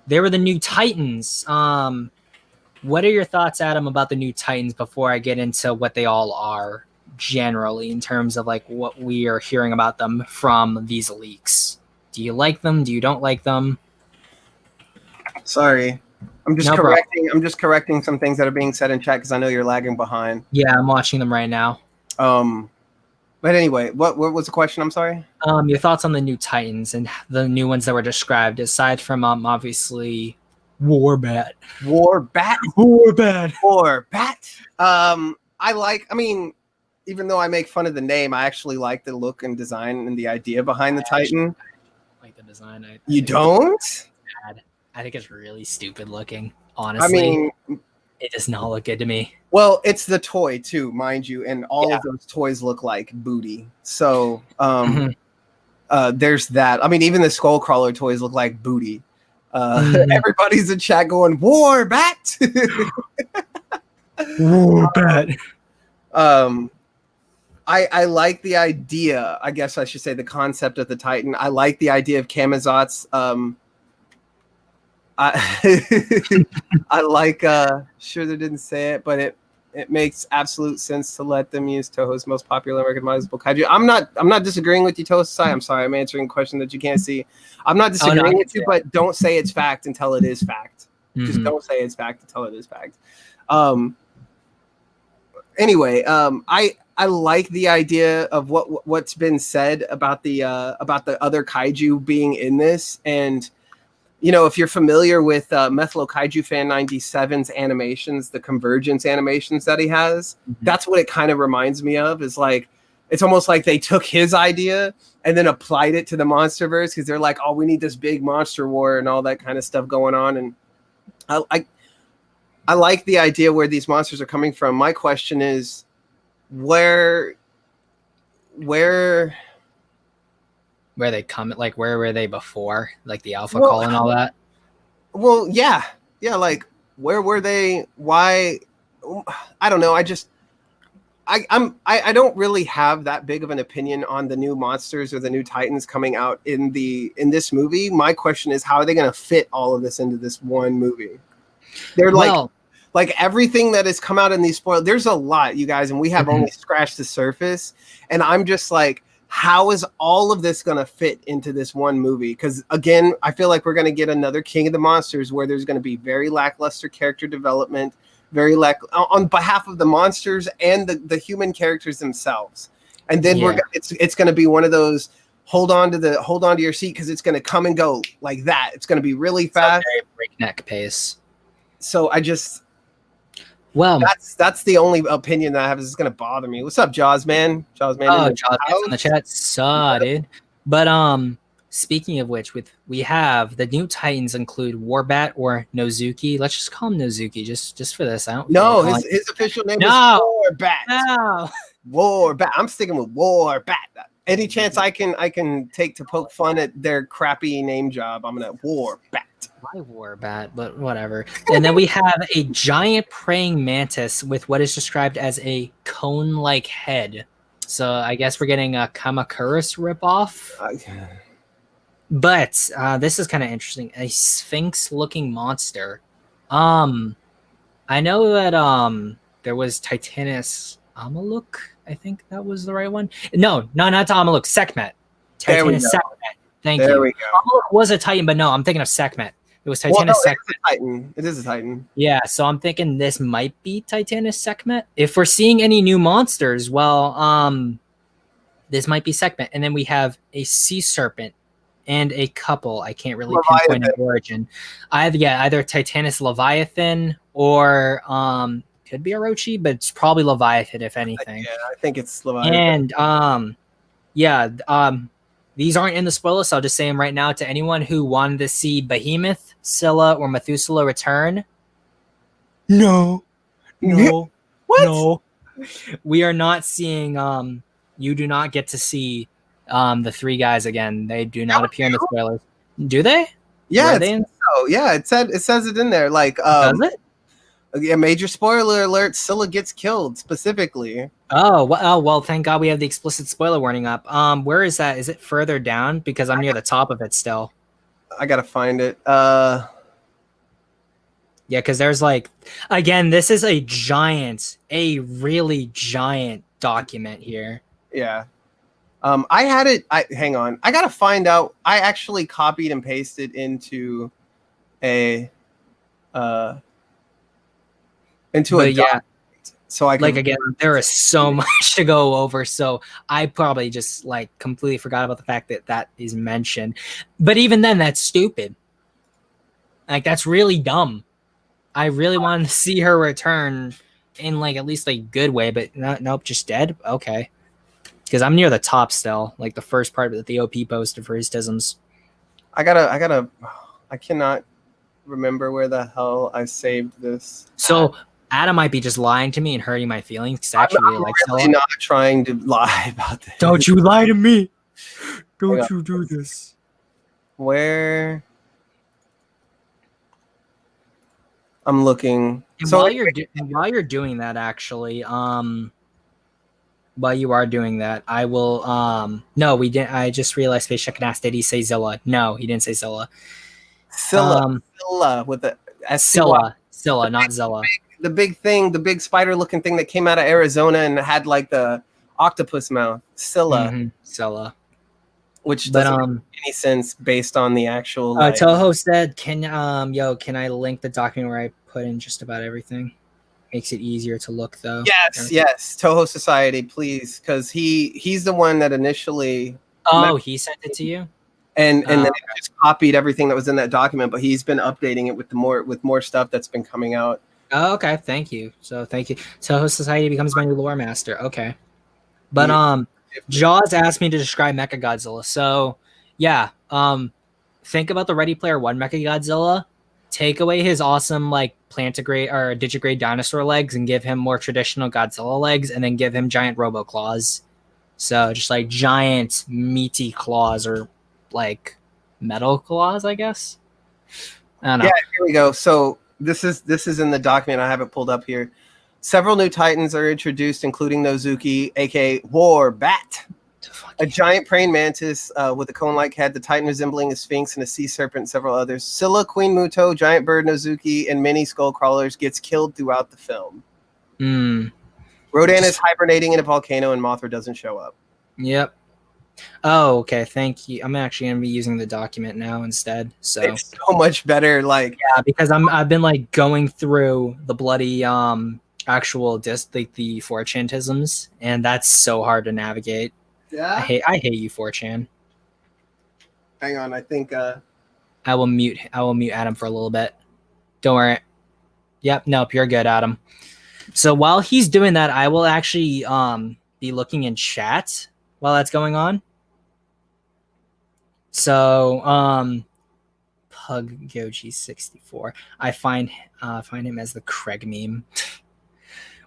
they were the new Titans. What are your thoughts, Adam, about the new Titans before I get into what they all are generally in terms of like what we are hearing about them from these leaks? Do you like them? Do you don't like them? Sorry. I'm just correcting. I'm just correcting some things that are being said in chat because I know you're lagging behind. Yeah, I'm watching them right now. But anyway, what was the question? I'm sorry. Your thoughts on the new Titans and the new ones that were described, aside from obviously Warbat. Warbat. Warbat. Warbat. I mean, even though I make fun of the name, I actually like the look and design and the idea behind the Titan. Like the design. You don't? Bad. I think it's really stupid looking. Honestly, I mean, it does not look good to me. Well, it's the toy too, mind you, and all of those toys look like booty. So there's that. I mean, even the Skullcrawler toys look like booty. Everybody's in chat going Warbat. Warbat. I like the idea. I guess I should say the concept of the Titan. I like the idea of Camazotz. I like sure they didn't say it, but it makes absolute sense to let them use Toho's most popular and recognizable kaiju. I'm not disagreeing with you, Toho Society. I'm sorry, I'm answering a question that you can't see. I'm not disagreeing with you, but don't say it's fact until it is fact. Just don't say it's fact until it is fact. Anyway, I like the idea of what's been said about the other kaiju being in this. And you know, if you're familiar with Methlo Kaiju Fan 97's animations, the Convergence animations that he has, that's what it kind of reminds me of. Is like, it's almost like they took his idea and then applied it to the MonsterVerse, because they're like, oh, we need this big monster war and all that kind of stuff going on. And I like the idea where these monsters are coming from. My question is, where they come, like where were they before, like the Alpha Call and all that? Well, yeah, like where were they? Why? I don't know. I don't really have that big of an opinion on the new monsters or the new Titans coming out in this movie. My question is, how are they going to fit all of this into this one movie? They're like everything that has come out in these spoilers. There's a lot, you guys, and we have only scratched the surface. And I'm just like, how is all of this going to fit into this one movie? Because again, I feel like we're going to get another King of the Monsters where there's going to be very lackluster character development, on behalf of the monsters and the human characters themselves. And then it's going to be one of those hold on to your seat, because it's going to come and go like that. It's going to be really fast, very breakneck pace. So that's the only opinion that I have. Is going to bother me. What's up, Jaws man? Oh, Jaws in the chat. Saw, dude. But speaking of which, we have the new Titans include Warbat or Nozuki. Let's just call him Nozuki, just for this. His official name is Warbat. No, Warbat. I'm sticking with Warbat. Any chance I can take to poke fun at their crappy name job, I'm gonna Warbat. My Warbat, but whatever. And then we have a giant praying mantis with what is described as a cone-like head. So I guess we're getting a Kamakuris ripoff. But this is kind of interesting. A sphinx-looking monster. I know that there was Titanus Amaluk. I think that was the right one. No, not Amaluk. Sekhmet. Titanus Sekhmet. Thank you. We go. Amaluk was a Titan, but no, I'm thinking of Sekhmet. It was Titanus Sekhmet. It is a Titan. Yeah, so I'm thinking this might be Titanus Sekhmet. If we're seeing any new monsters, this might be Sekhmet. And then we have a sea serpent and a couple. I can't really pinpoint an origin. Either Titanus Leviathan or could be Orochi, but it's probably Leviathan if anything. Yeah, I think it's Leviathan. And these aren't in the spoiler, so I'll just say them right now to anyone who wanted to see Behemoth, Scylla, or Methuselah return. No. What? No. We are not seeing. You do not get to see the three guys again. They do not appear in the spoilers. Do they? Yeah. It says it in there. Like, does it? Yeah, major spoiler alert. Scylla gets killed specifically. Oh, well, thank God we have the explicit spoiler warning up. Where is that? Is it further down? Because I'm near the top of it still. I gotta find it. Yeah, because there's again, this is a really giant document here. Yeah. I had it. Hang on. I gotta find out. I actually copied and pasted into a document. So I can, again, there is so much to go over. So I probably just completely forgot about the fact that is mentioned. But even then, that's stupid. Like, that's really dumb. I really wanted to see her return in like at least like good way, but nope, just dead. Okay, because I'm near the top still, like the first part that the OP posted for his tisms. I cannot remember where the hell I saved this. So Adam might be just lying to me and hurting my feelings. Cause I actually really like really not trying to lie about this. Don't you lie to me. Don't you do this. Where? I'm looking. And so while you're doing that, actually, while you are doing that, I will. No, we didn't. I just realized Space Check asked, did he say Zilla? No, he didn't say Zilla. Scylla with the Scylla, not Zilla. The big thing, the big spider-looking thing that came out of Arizona and had like the octopus mouth. Scylla. Mm-hmm. Scylla. Which doesn't make any sense based on the actual. Toho said, "Can I link the document where I put in just about everything? Makes it easier to look, though." Yes. Toho Society, please, because he's the one that initially. Oh, he sent it to you, and then it just copied everything that was in that document, but he's been updating it with more stuff that's been coming out. Oh, okay, thank you. So thank you. Toho Society becomes my new lore master. Okay, but Jaws asked me to describe Mechagodzilla. So, yeah, think about the Ready Player One Mechagodzilla. Take away his awesome like plantigrade or digigrade dinosaur legs and give him more traditional Godzilla legs, and then give him giant robo claws. So just like giant meaty claws or like metal claws, I guess. I don't know. Yeah, here we go. So this is in the document. I have it pulled up here. Several new titans are introduced, including Nozuki, aka War Bat, a giant praying mantis with a cone-like head, the titan resembling a sphinx and a sea serpent, and several others. Scylla, Queen Muto, giant bird Nozuki, and many skull crawlers gets killed throughout the film. Rodan is hibernating in a volcano, and Mothra doesn't show up. Yep. Oh, okay. Thank you. I'm actually gonna be using the document now instead. So it's so much better. Like because I've been like going through the bloody actual disc, like the 4chanisms, and that's so hard to navigate. Yeah. I hate you, 4chan. Hang on, I think I will mute Adam for a little bit. Don't worry. Yep, nope, you're good, Adam. So while he's doing that, I will actually be looking in chat while that's going on. So Pug Goji 64. I find him as the Craig meme.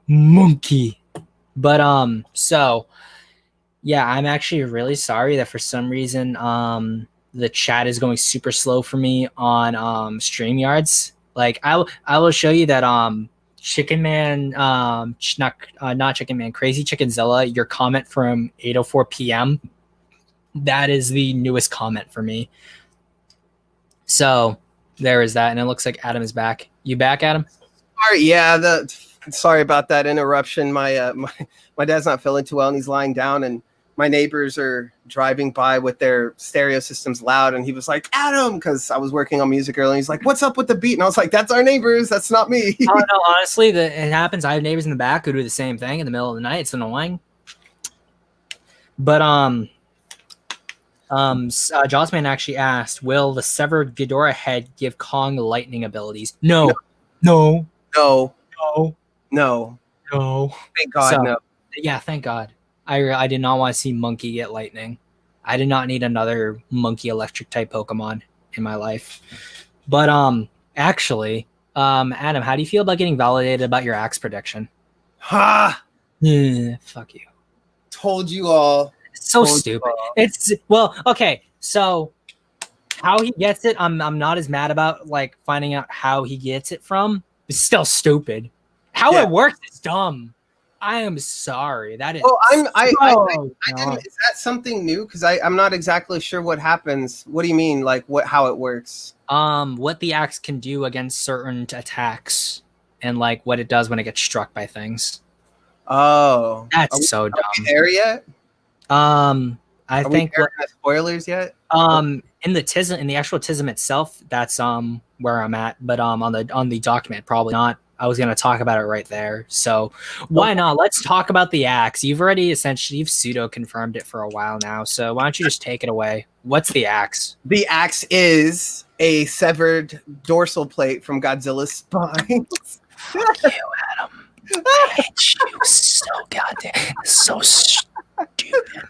Monkey. But so yeah, I'm actually really sorry that for some reason the chat is going super slow for me on StreamYards. Like I will show you that Chicken Man not Chicken Man, Crazy Chickenzilla, your comment from 8:04 p.m. that is the newest comment for me. So there is that, and it looks like Adam is back. You back, Adam? Sorry about that interruption. My dad's not feeling too well, and he's lying down, and my neighbors are driving by with their stereo systems loud, and he was like, Adam, because I was working on music earlier, and he's like, what's up with the beat? And I was like, that's our neighbors, that's not me. Oh no, honestly, it happens. I have neighbors in the back who do the same thing in the middle of the night. It's annoying. But Jossman actually asked, will the severed Ghidorah head give Kong lightning abilities? No. No. Thank God, no. Yeah, thank God. I did not want to see Monkey get lightning. I did not need another Monkey electric type Pokemon in my life. But actually, Adam, how do you feel about getting validated about your axe prediction? Ha! Fuck you. Told you all. It's so stupid. It's okay. So how he gets it, I'm not as mad about like finding out how he gets it from. It's still stupid. How it works is dumb. I am sorry. That is. I didn't. Is that something new? Because I'm not exactly sure what happens. What do you mean? Like how it works? What the axe can do against certain attacks, and like what it does when it gets struck by things. Oh, that's so dumb. Are we there yet? I think spoilers yet? In the actual TISM itself, that's where I'm at. But on the document, probably not. I was going to talk about it right there. So why not? Let's talk about the axe. You've pseudo confirmed it for a while now. So why don't you just take it away? What's the axe? The axe is a severed dorsal plate from Godzilla's spine. Fuck you, Adam. I hate you so goddamn. So stupid.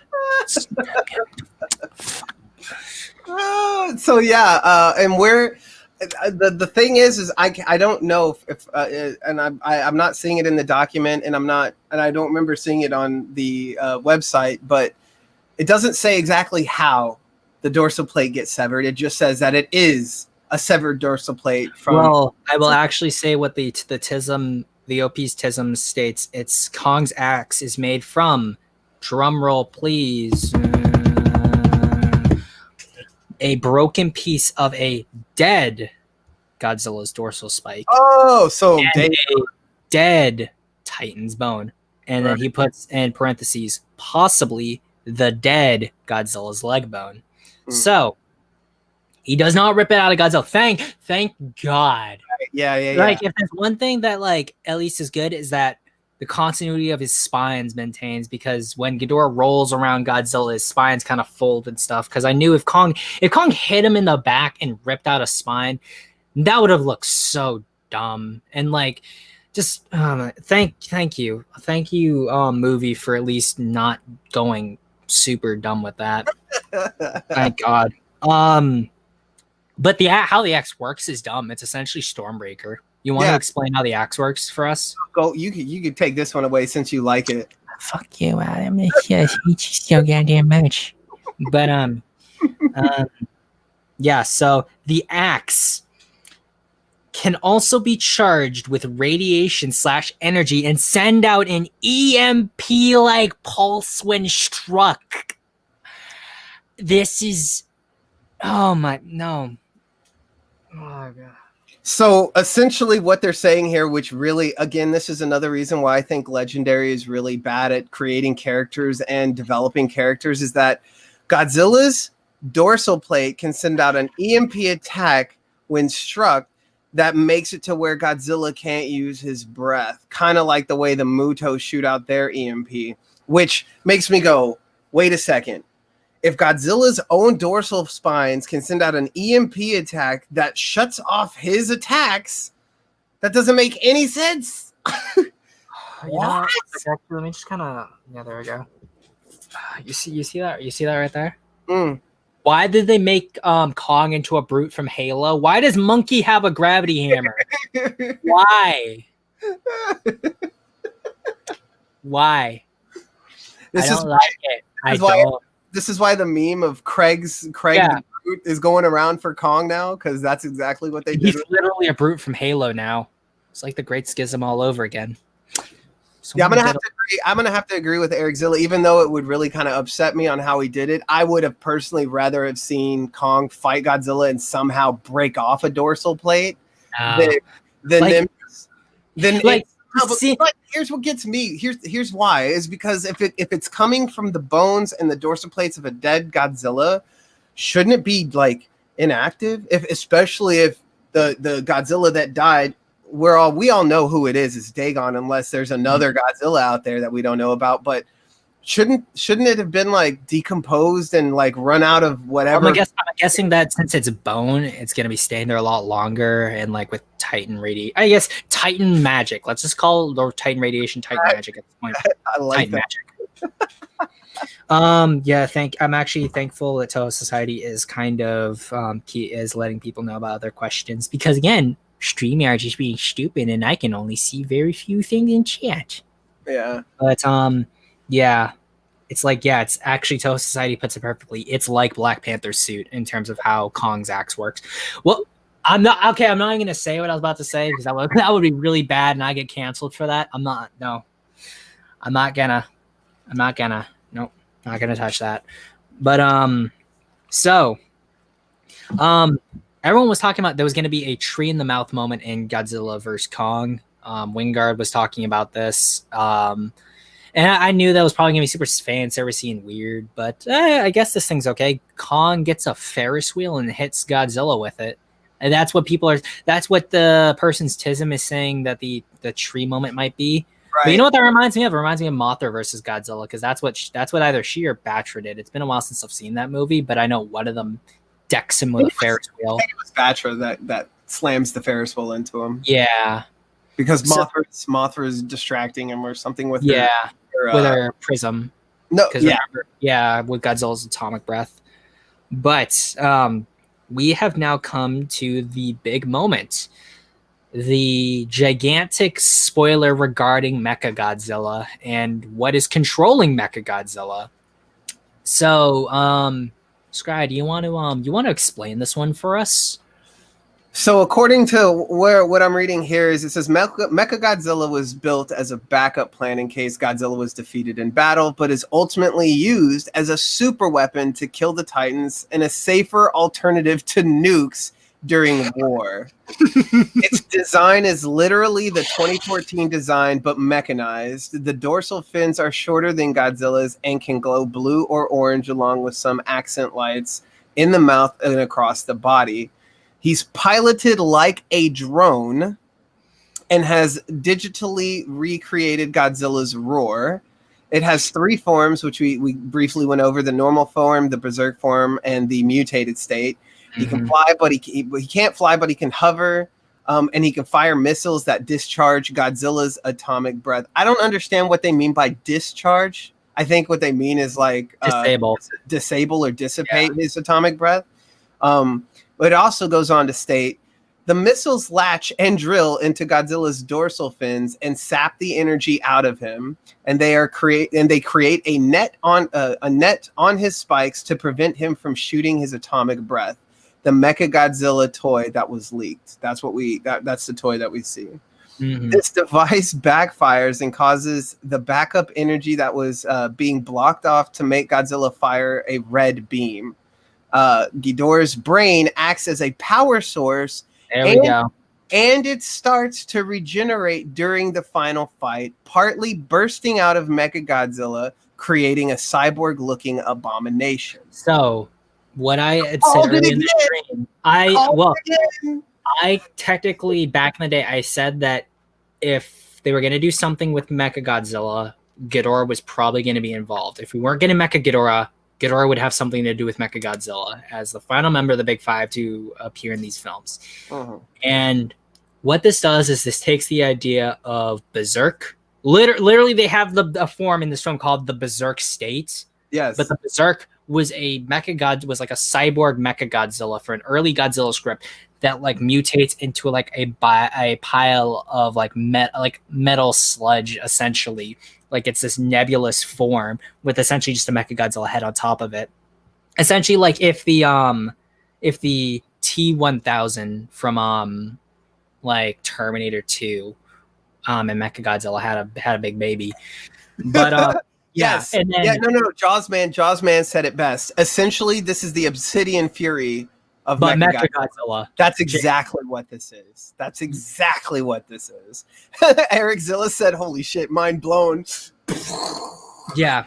So yeah, and where the thing is I don't know if and I'm not seeing it in the document, and I don't remember seeing it on the website, but it doesn't say exactly how the dorsal plate gets severed. It just says that it is a severed dorsal plate from. Well, I will actually say what the OP's TISM states. It's Kong's axe is made from, drum roll please, a broken piece of a dead Godzilla's dorsal spike. Oh, so a dead Titan's bone. And then he puts in parentheses, possibly the dead Godzilla's leg bone. So he does not rip it out of Godzilla. Thank God. Yeah. Like, if there's one thing that, like, at least is good, is that the continuity of his spines maintains, because when Ghidorah rolls around Godzilla, his spines kind of fold and stuff. Because I knew if Kong hit him in the back and ripped out a spine, that would have looked so dumb. And like, just thank you, movie, for at least not going super dumb with that. Thank God. But how the axe works is dumb. It's essentially Stormbreaker. You want to explain how the axe works for us? Go. You could take this one away since you like it. Fuck you, Adam. You just so goddamn much. But yeah. So the axe can also be charged with radiation/energy and send out an EMP-like pulse when struck. This is, oh my, no. Oh God. So essentially what they're saying here, which really, again, this is another reason why I think Legendary is really bad at creating characters and developing characters, is that Godzilla's dorsal plate can send out an EMP attack when struck that makes it to where Godzilla can't use his breath. Kind of like the way the Mutos shoot out their EMP, which makes me go, wait a second. If Godzilla's own dorsal spines can send out an EMP attack that shuts off his attacks, that doesn't make any sense. What? Let me just kind of, yeah, there we go. You see that? You see that right there? Why did they make Kong into a brute from Halo? Why does Monkey have a gravity hammer? Why? Why? This I don't like it. This is why the meme of Craig the Brute is going around for Kong now, because that's exactly what they did. He's literally a brute from Halo now. It's like the Great Schism all over again. Yeah, I'm gonna have to agree with Eric Zilla, even though it would really kind of upset me on how he did it. I would have personally rather have seen Kong fight Godzilla and somehow break off a dorsal plate than but here's what gets me. Here's why, is because if it's coming from the bones and the dorsal plates of a dead Godzilla, shouldn't it be like inactive? Especially if the Godzilla that died, we all know who it is Dagon, unless there's another Godzilla out there that we don't know about. But shouldn't it have been like decomposed and like run out of whatever? I'm guessing that since it's bone, it's gonna be staying there a lot longer, and like with Titan Titan magic. Let's just call it Titan radiation, Titan magic at this point. I like Titan magic. Yeah, I'm actually thankful that Toho Society is kind of is letting people know about other questions, because again, StreamYard just being stupid and I can only see very few things in chat. Yeah. But yeah. It's like, yeah, it's actually, Toho Society puts it perfectly. It's like Black Panther's suit in terms of how Kong's axe works. Well, I'm not even gonna say what I was about to say, because that would be really bad and I get canceled for that. Nope, not gonna touch that. But everyone was talking about there was going to be a tree in the mouth moment in Godzilla vs. Kong. Wingard was talking about this. And I knew that was probably going to be super fan servicey and weird, but I guess this thing's okay. Kong gets a Ferris wheel and hits Godzilla with it. And that's what the person's TISM is saying that the tree moment might be. But you know what that reminds me of? It reminds me of Mothra versus Godzilla, because that's what either she or Batra did. It's been a while since I've seen that movie, but I know one of them decks him with a Ferris wheel. I think it was Batra that slams the Ferris wheel into him. Yeah. Because Mothra is distracting him or something with with her prism. No, with Godzilla's atomic breath. But we have now come to the big moment. The gigantic spoiler regarding Mechagodzilla and what is controlling Mechagodzilla. So, Scrye, do you want to explain this one for us? So according to what I'm reading here is it says Mechagodzilla was built as a backup plan in case Godzilla was defeated in battle, but is ultimately used as a super weapon to kill the Titans and a safer alternative to nukes during war. Its design is literally the 2014 design, but mechanized. The dorsal fins are shorter than Godzilla's and can glow blue or orange along with some accent lights in the mouth and across the body. He's piloted like a drone and has digitally recreated Godzilla's roar. It has 3 forms, which we briefly went over: the normal form, the berserk form, and the mutated state. He can fly, but he can't fly, but he can hover, and he can fire missiles that discharge Godzilla's atomic breath. I don't understand what they mean by discharge. I think what they mean is like disable or dissipate his atomic breath. But it also goes on to state the missiles latch and drill into Godzilla's dorsal fins and sap the energy out of him, and they create a net on his spikes to prevent him from shooting his atomic breath. The Mechagodzilla toy that was leaked. That's the toy that we see. Mm-hmm. This device backfires and causes the backup energy that was being blocked off to make Godzilla fire a red beam. Ghidorah's brain acts as a power source. There we go. And it starts to regenerate during the final fight, partly bursting out of Mechagodzilla, creating a cyborg-looking abomination. So, what I had said earlier in the stream, I technically, back in the day, I said that if they were going to do something with Mechagodzilla, Ghidorah was probably going to be involved. If we weren't getting Ghidorah would have something to do with Mechagodzilla as the final member of the Big Five to appear in these films. Uh-huh. And what this does is this takes the idea of Berserk. Literally, they have a form in this film called the Berserk state. Yes. But the Berserk was like a cyborg Mechagodzilla for an early Godzilla script that like mutates into like a pile of like metal sludge, essentially. Like it's this nebulous form with essentially just a Mechagodzilla head on top of it. Essentially, like if the T-1000 from like Terminator 2 and Mechagodzilla had a big baby. But yes. And then, Jaws Man said it best. Essentially, this is the Obsidian Fury of Mechagodzilla. That's exactly what this is. Eric Zilla said, "Holy shit, mind blown." Yeah,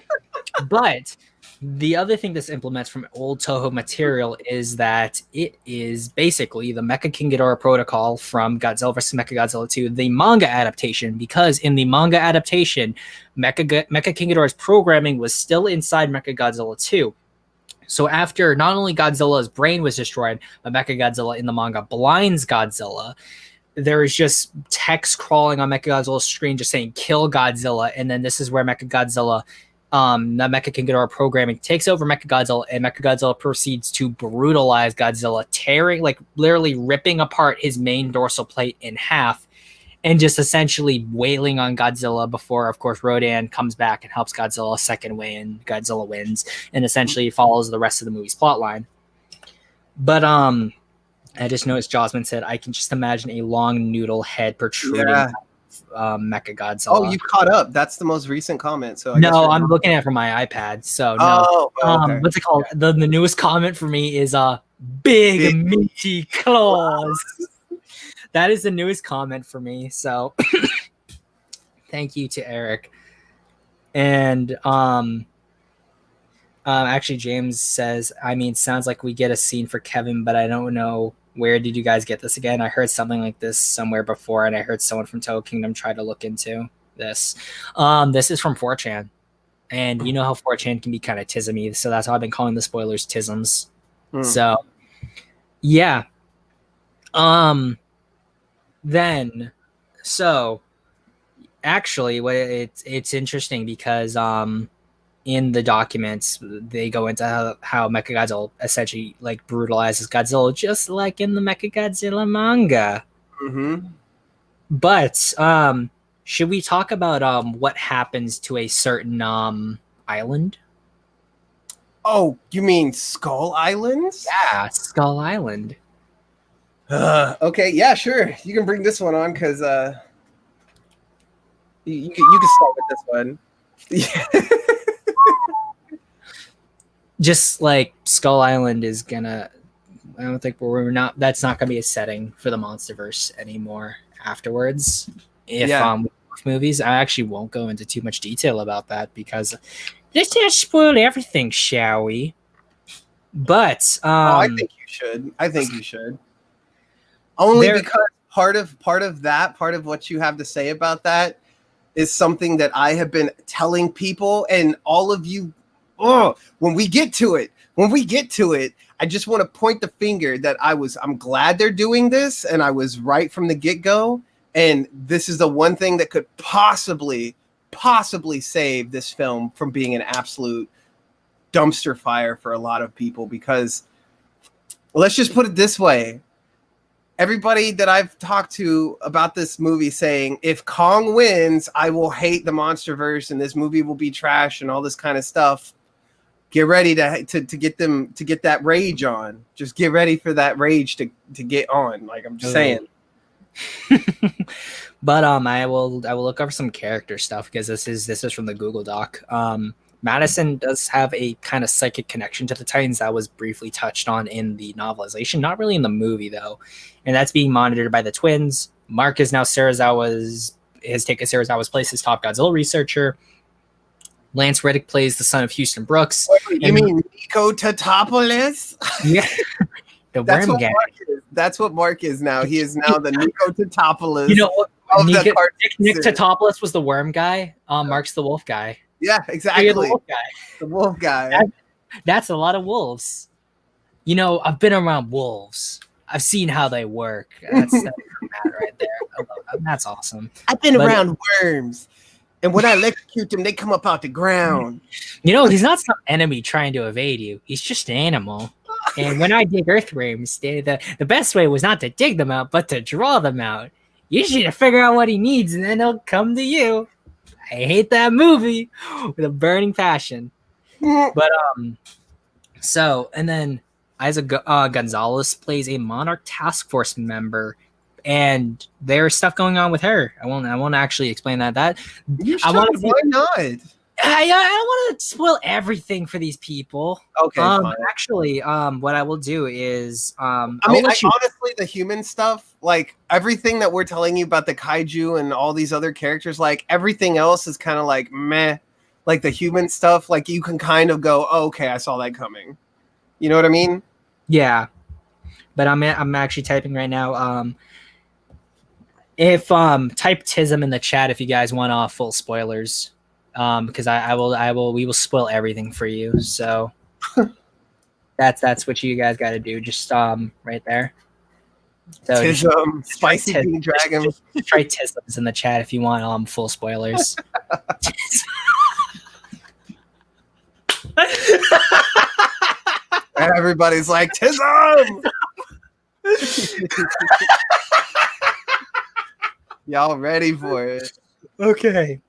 but the other thing this implements from old Toho material is that it is basically the Mecha King Ghidorah protocol from Godzilla vs. Mechagodzilla 2, the manga adaptation, because in the manga adaptation, Mecha King Ghidorah's programming was still inside Mechagodzilla 2. So after not only Godzilla's brain was destroyed, but Mechagodzilla in the manga blinds Godzilla, there is just text crawling on Mechagodzilla's screen just saying "kill Godzilla," and then this is where Mechagodzilla, the Mecha King Ghidorah programming takes over Mechagodzilla, and Mechagodzilla proceeds to brutalize Godzilla, tearing, like literally ripping apart his main dorsal plate in half, and just essentially wailing on Godzilla before, of course, Rodan comes back and helps Godzilla a second win. Godzilla wins and essentially follows the rest of the movie's plotline. But I just noticed Josman said, I can just imagine a long noodle head protruding Mechagodzilla. Oh, you caught up. That's the most recent comment. So no, I'm looking at it from my iPad. So no. Okay. What's it called? The newest comment for me is big meaty claws. That is the newest comment for me. So thank you to Eric. And actually James says, I mean, sounds like we get a scene for Kevin, but I don't know, where did you guys get this again? I heard something like this somewhere before, and I heard someone from Toho Kingdom try to look into. this. This is from 4chan. And you know how 4chan can be kind of tismy, so that's how I've been calling the spoilers tisms. So, yeah. Then, so actually, what it's interesting because in the documents they go into how Mechagodzilla essentially like brutalizes Godzilla, just like in the Mechagodzilla manga. Mm-hmm. But should we talk about what happens to a certain island? Oh, you mean Skull Island? Yeah, Skull Island. Okay, yeah, sure. You can bring this one on because you can start with this one. Just like Skull Island is gonna, I don't think we're not. That's not gonna be a setting for the MonsterVerse anymore. Afterwards, if movies, I actually won't go into too much detail about that because let's not spoil everything, shall we? But I think you should. I think you should. Only because part of what you have to say about that is something that I have been telling people, and all of you. Oh, when we get to it, I just want to point the finger that I'm glad they're doing this, and I was right from the get-go. And this is the one thing that could possibly save this film from being an absolute dumpster fire for a lot of people, because let's just put it this way. Everybody that I've talked to about this movie saying, if Kong wins, I will hate the MonsterVerse and this movie will be trash and all this kind of stuff. Get ready to get that rage on. Just get ready for that rage to get on. Like, I'm just saying. But I will look over some character stuff because this is from the Google Doc. Madison does have a kind of psychic connection to the Titans that was briefly touched on in the novelization, not really in the movie though, and that's being monitored by the twins. Mark is now has taken Serizawa's place as top Godzilla researcher. Lance Reddick plays the son of Houston Brooks. You mean Nico Tatopoulos? Yeah. That's what Mark is now. He is now the Nico Tatopoulos. You know what? Nick Tatopoulos was the worm guy. Mark's the wolf guy. Yeah, exactly. The wolf guy. That's a lot of wolves. You know, I've been around wolves. I've seen how they work. That's Matt right there. That's awesome. I've been around worms. And when I electrocute them, they come up out the ground. You know, he's not some enemy trying to evade you. He's just an animal. And when I dig earthworms, the best way was not to dig them out, but to draw them out. You should figure out what he needs, and then he'll come to you. I hate that movie with a burning passion. But so, and then Isaac Gonzalez plays a Monarch Task Force member, and there's stuff going on with her. I won't actually explain that. Why not? I don't want to spoil everything for these people. Okay, fine. Actually, what I will do is, honestly, the human stuff, like everything that we're telling you about the kaiju and all these other characters, like everything else is kind of like meh. Like the human stuff, like you can kind of go, oh, okay, I saw that coming. You know what I mean? Yeah, but I'm actually typing right now. If type TISM in the chat if you guys want full spoilers. Because we will spoil everything for you. So that's what you guys got to do. Just right there. So Tism, spicy bean dragon. Just try Tisms in the chat if you want full spoilers. And everybody's like Tism. Y'all ready for it? Okay.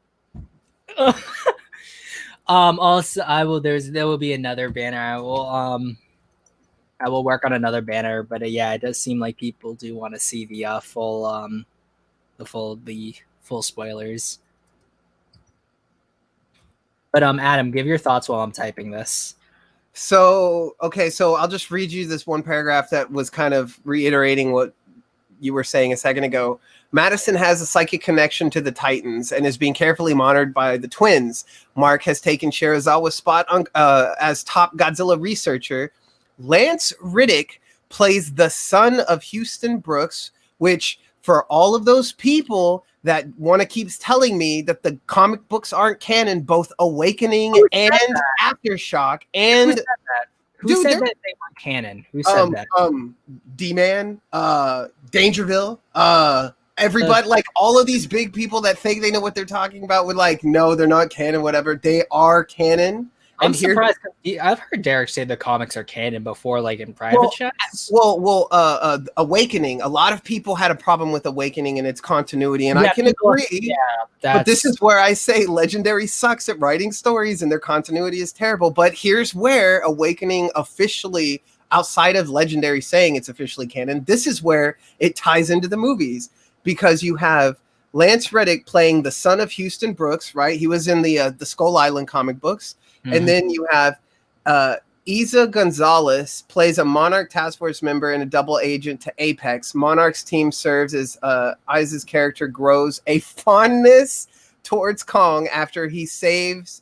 Also there will be another banner. I will work on another banner, but yeah, it does seem like people do want to see the full spoilers. But Adam, give your thoughts while I'm typing this. So I'll just read you this one paragraph that was kind of reiterating what you were saying a second ago. Madison has a psychic connection to the Titans and is being carefully monitored by the twins. Mark has taken Serizawa's spot as top Godzilla researcher. Lance Reddick plays the son of Houston Brooks, which for all of those people that keeps telling me that the comic books aren't canon, both Awakening and Aftershock. And who said that? Who said that they weren't canon? Who said that? D-Man, Dangerville, everybody, like all of these big people that think they know what they're talking about would like, no, they're not canon, whatever. They are canon. I'm surprised. I've heard Derek say the comics are canon before, like in private chats. Awakening. A lot of people had a problem with Awakening and its continuity, and I can agree. Yeah, but this is where I say Legendary sucks at writing stories, and their continuity is terrible. But here's where Awakening officially, outside of Legendary saying it's officially canon, this is where it ties into the movies, because you have Lance Reddick playing the son of Houston Brooks, right? He was in the Skull Island comic books. And then you have Isa Gonzalez plays a Monarch Task Force member and a double agent to Apex. Monarch's team serves as Isa's character grows a fondness towards Kong after he saves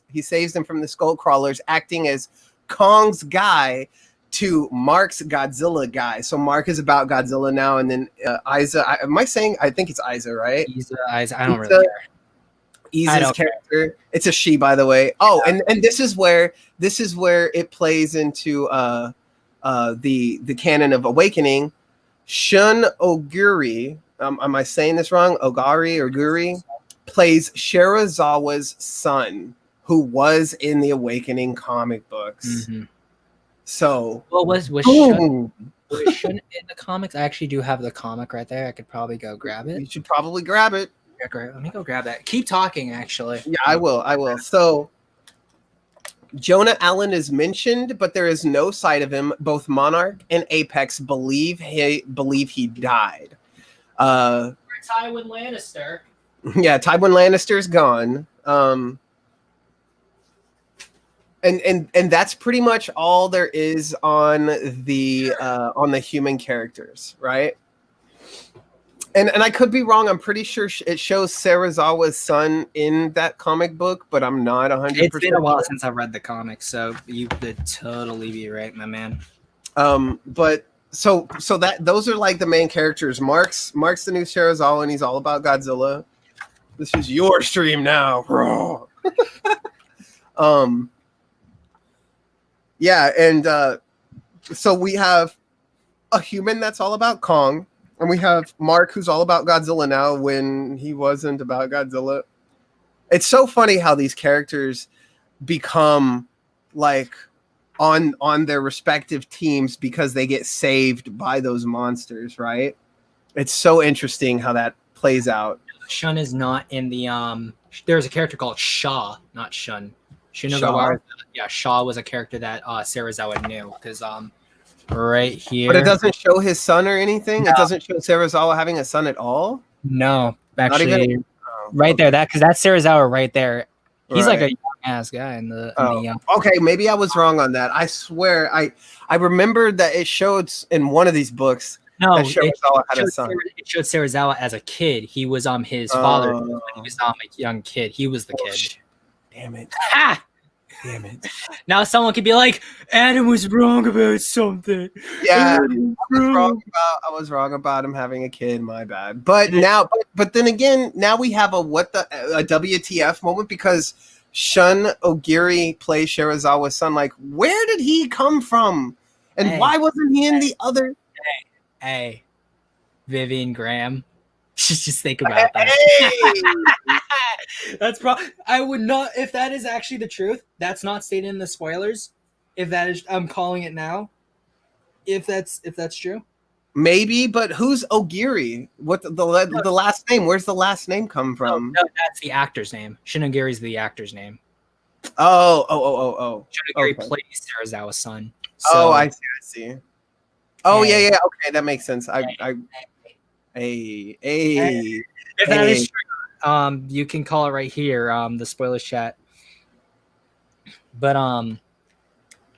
them from the Skull Crawlers, acting as Kong's guy to Mark's Godzilla guy. So Mark is about Godzilla now, and then Isa. I think it's Isa, right? Isa. I don't really care. Isa's character. It's a she, by the way. Oh, and this is where it plays into the canon of Awakening. Shun Oguri, am I saying this wrong? Oguri plays Shirazawa's son, who was in the Awakening comic books. So, was Shun in the comics? I actually do have the comic right there. I could probably go grab it. You should probably grab it. Let me go grab that. Keep talking, actually. Yeah, I will. So Jonah Allen is mentioned, but there is no sight of him. Both Monarch and Apex believe he died. Tywin Lannister. Yeah, Tywin Lannister's gone. And that's pretty much all there is on the human characters, right? And I could be wrong. I'm pretty sure it shows Serizawa's son in that comic book, but I'm not 100%. It's been a while since I've read the comics, so you could totally be right, my man. But so that those are like the main characters. Mark's the new Serizawa, and he's all about Godzilla. This is your stream now, bro. Yeah, and so we have a human that's all about Kong. And we have Mark, who's all about Godzilla now when he wasn't about Godzilla. It's so funny how these characters become like on their respective teams because they get saved by those monsters, right? It's so interesting how that plays out. Shun is not in the there's a character called Shaw, not Shun. Shaw? Yeah, Shaw was a character that Serizawa knew because right here. But it doesn't show his son or anything? No. It doesn't show Serizawa having a son at all? No, actually, right there. That's Serizawa right there. He's like a young ass guy in the young. Okay, maybe I was wrong on that. I swear, I remembered that it showed in one of these books that Serizawa had a son. It showed Serizawa as a kid. He was his father when he was a young kid. He was the kid. Shit. Damn it. Ha! Damn it. Now someone could be like, Adam was wrong about something. Yeah, I was wrong about him having a kid, my bad. But then again, now we have a WTF moment because Shun Ogiri plays Shirazawa's son. Like, where did he come from? And why wasn't he in the other? Hey, Vivian Graham. Just think about that. Hey! That's I would not, if that is actually the truth. That's not stated in the spoilers. If that is, I'm calling it now. If that's true, maybe. But who's Ogiri? What the last name? Where's the last name come from? No, that's the actor's name. Shinogiri's the actor's name. Oh. Shinogiri plays Serizawa's son. So, I see. Oh yeah. Okay, that makes sense. If that is true, you can call it right here, the spoilers chat. But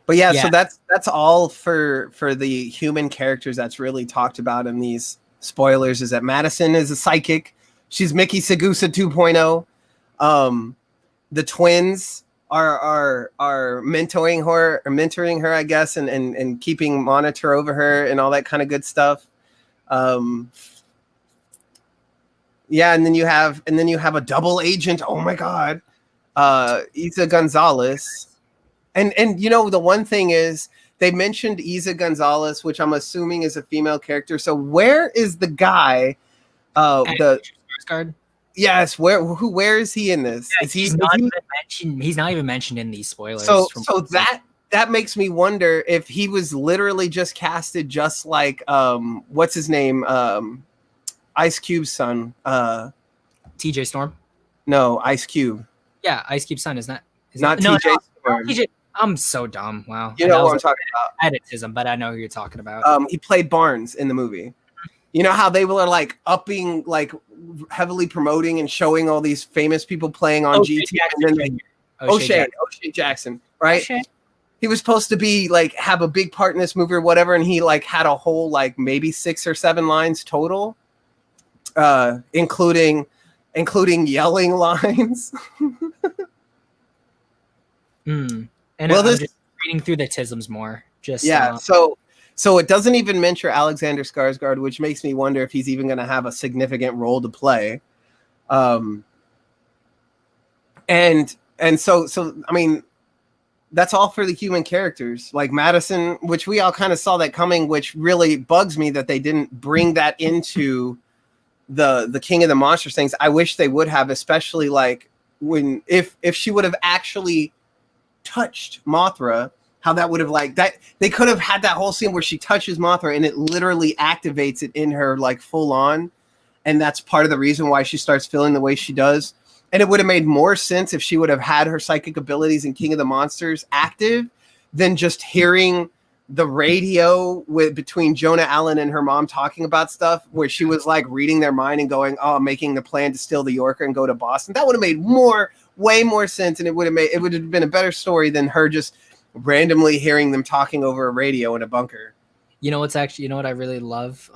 yeah, so that's all for the human characters that's really talked about in these spoilers. Is that Madison is a psychic. She's Mickey Sagusa 2.0. The twins are mentoring her, I guess, and keeping monitor over her and all that kind of good stuff. Yeah, and then you have a double agent. Oh my god, Isa Gonzalez, and you know the one thing is they mentioned Isa Gonzalez, which I'm assuming is a female character. So where is the guy? The Skarsgård? Yes, where is he in this? Yeah, Is he? He's not even mentioned in these spoilers. So that makes me wonder if he was literally just casted just like what's his name, Ice Cube's son, TJ Storm. No, Ice Cube. Yeah, Ice Cube's son is not TJ Storm. TJ. I'm so dumb. Wow. You know what I'm talking about. Editism, but I know who you're talking about. He played Barnes in the movie. You know how they were like upping, like heavily promoting and showing all these famous people playing on GT, and then O'Shea Jackson, right? O'Shea. He was supposed to be like have a big part in this movie or whatever, and he like had a whole like maybe 6 or 7 lines total, including yelling lines. And well, I'm just reading through the tisms more. So it doesn't even mention Alexander Skarsgård, which makes me wonder if he's even going to have a significant role to play. And so I mean, that's all for the human characters like Madison, which we all kind of saw that coming, which really bugs me that they didn't bring that into the King of the Monsters things. I wish they would have, especially like when if she would have actually touched Mothra. How that would have like that they could have had that whole scene where she touches Mothra and it literally activates it in her like full on, and that's part of the reason why she starts feeling the way she does. And it would have made more sense if she would have had her psychic abilities in King of the Monsters active than just hearing the radio between Jonah Allen and her mom talking about stuff where she was like reading their mind and going, oh, making the plan to steal the Yorker and go to Boston. That would have made way more sense, and it would have been a better story than her just randomly hearing them talking over a radio in a bunker. You know what I really love?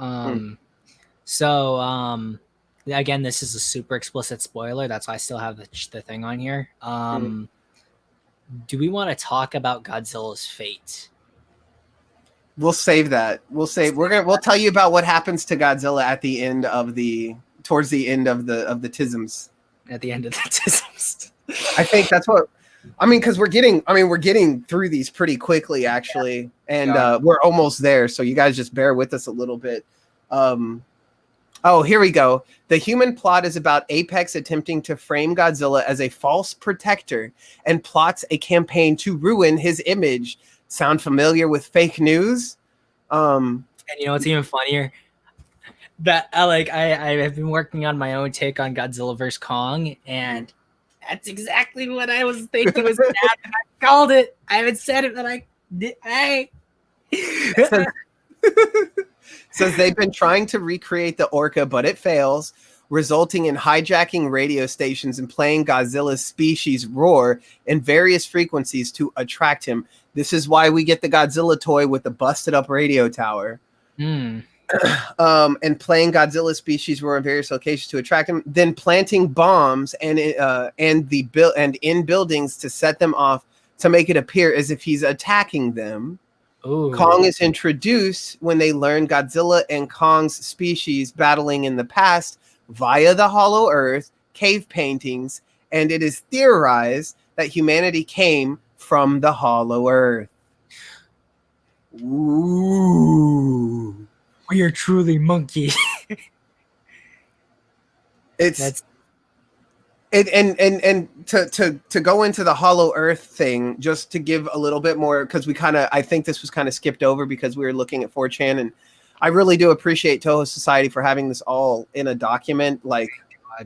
So again, this is a super explicit spoiler. That's why I still have the thing on here. Do we want to talk about Godzilla's fate? We'll save that. We'll tell you about what happens to Godzilla at the end of towards the end of the tisms. At the end of the tisms. I think that's what I mean, because we're getting through these pretty quickly, actually, and we're almost there. So you guys just bear with us a little bit. Here we go. The human plot is about Apex attempting to frame Godzilla as a false protector and plots a campaign to ruin his image. Sound familiar with fake news? And you know what's even funnier? That I have been working on my own take on Godzilla vs. Kong, and that's exactly what I was thinking was that. I called it. I haven't said it, but I did. Says they've been trying to recreate the orca, but it fails, resulting in hijacking radio stations and playing Godzilla's species roar in various frequencies to attract him. This is why we get the Godzilla toy with the busted up radio tower. And playing Godzilla species roar in various locations to attract him, then planting bombs and in buildings to set them off to make it appear as if he's attacking them. Ooh. Kong is introduced when they learn Godzilla and Kong's species battling in the past via the Hollow Earth, cave paintings, and it is theorized that humanity came from the Hollow Earth. Ooh. We are truly monkey. To go into the Hollow Earth thing, just to give a little bit more, because I think this was kind of skipped over because we were looking at 4chan, and I really do appreciate Toho Society for having this all in a document, like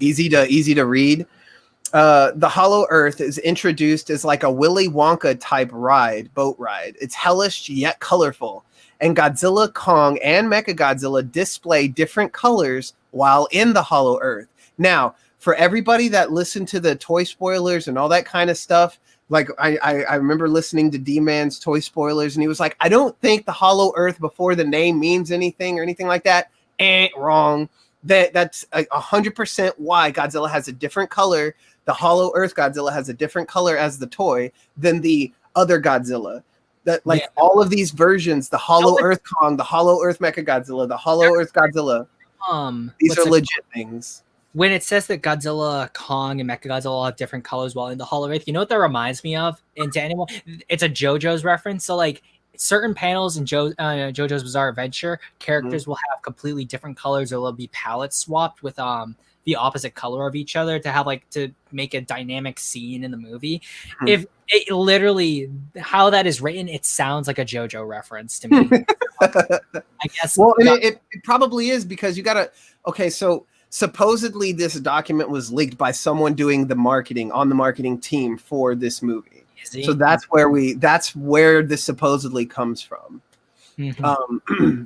easy to read. The Hollow Earth is introduced as like a Willy Wonka type boat ride. It's hellish yet colorful. And Godzilla, Kong, and Mechagodzilla display different colors while in the Hollow Earth. Now, for everybody that listened to the toy spoilers and all that kind of stuff, like I remember listening to D-Man's toy spoilers, and he was like, I don't think the Hollow Earth before the name means anything or anything like that. Wrong. That's 100% why Godzilla has a different color. The Hollow Earth Godzilla has a different color as the toy than the other Godzilla. That all of these versions, the Hollow Earth Kong, the Hollow Earth Mechagodzilla, the Hollow Earth Godzilla, these are legit things. when it says that Godzilla, Kong, and Mechagodzilla all have different colors while in the Hollow Earth, you know what that reminds me of? And to anyone, it's a JoJo's reference. So like certain panels in JoJo's Bizarre Adventure, characters will have completely different colors, or they'll be palette swapped with the opposite color of each other to have like to make a dynamic scene in the movie. If it literally how that is written, it sounds like a JoJo reference to me. I guess. Well, and it probably is, because you gotta. Okay, so supposedly this document was leaked by someone doing the marketing on the marketing team for this movie. So that's where this supposedly comes from.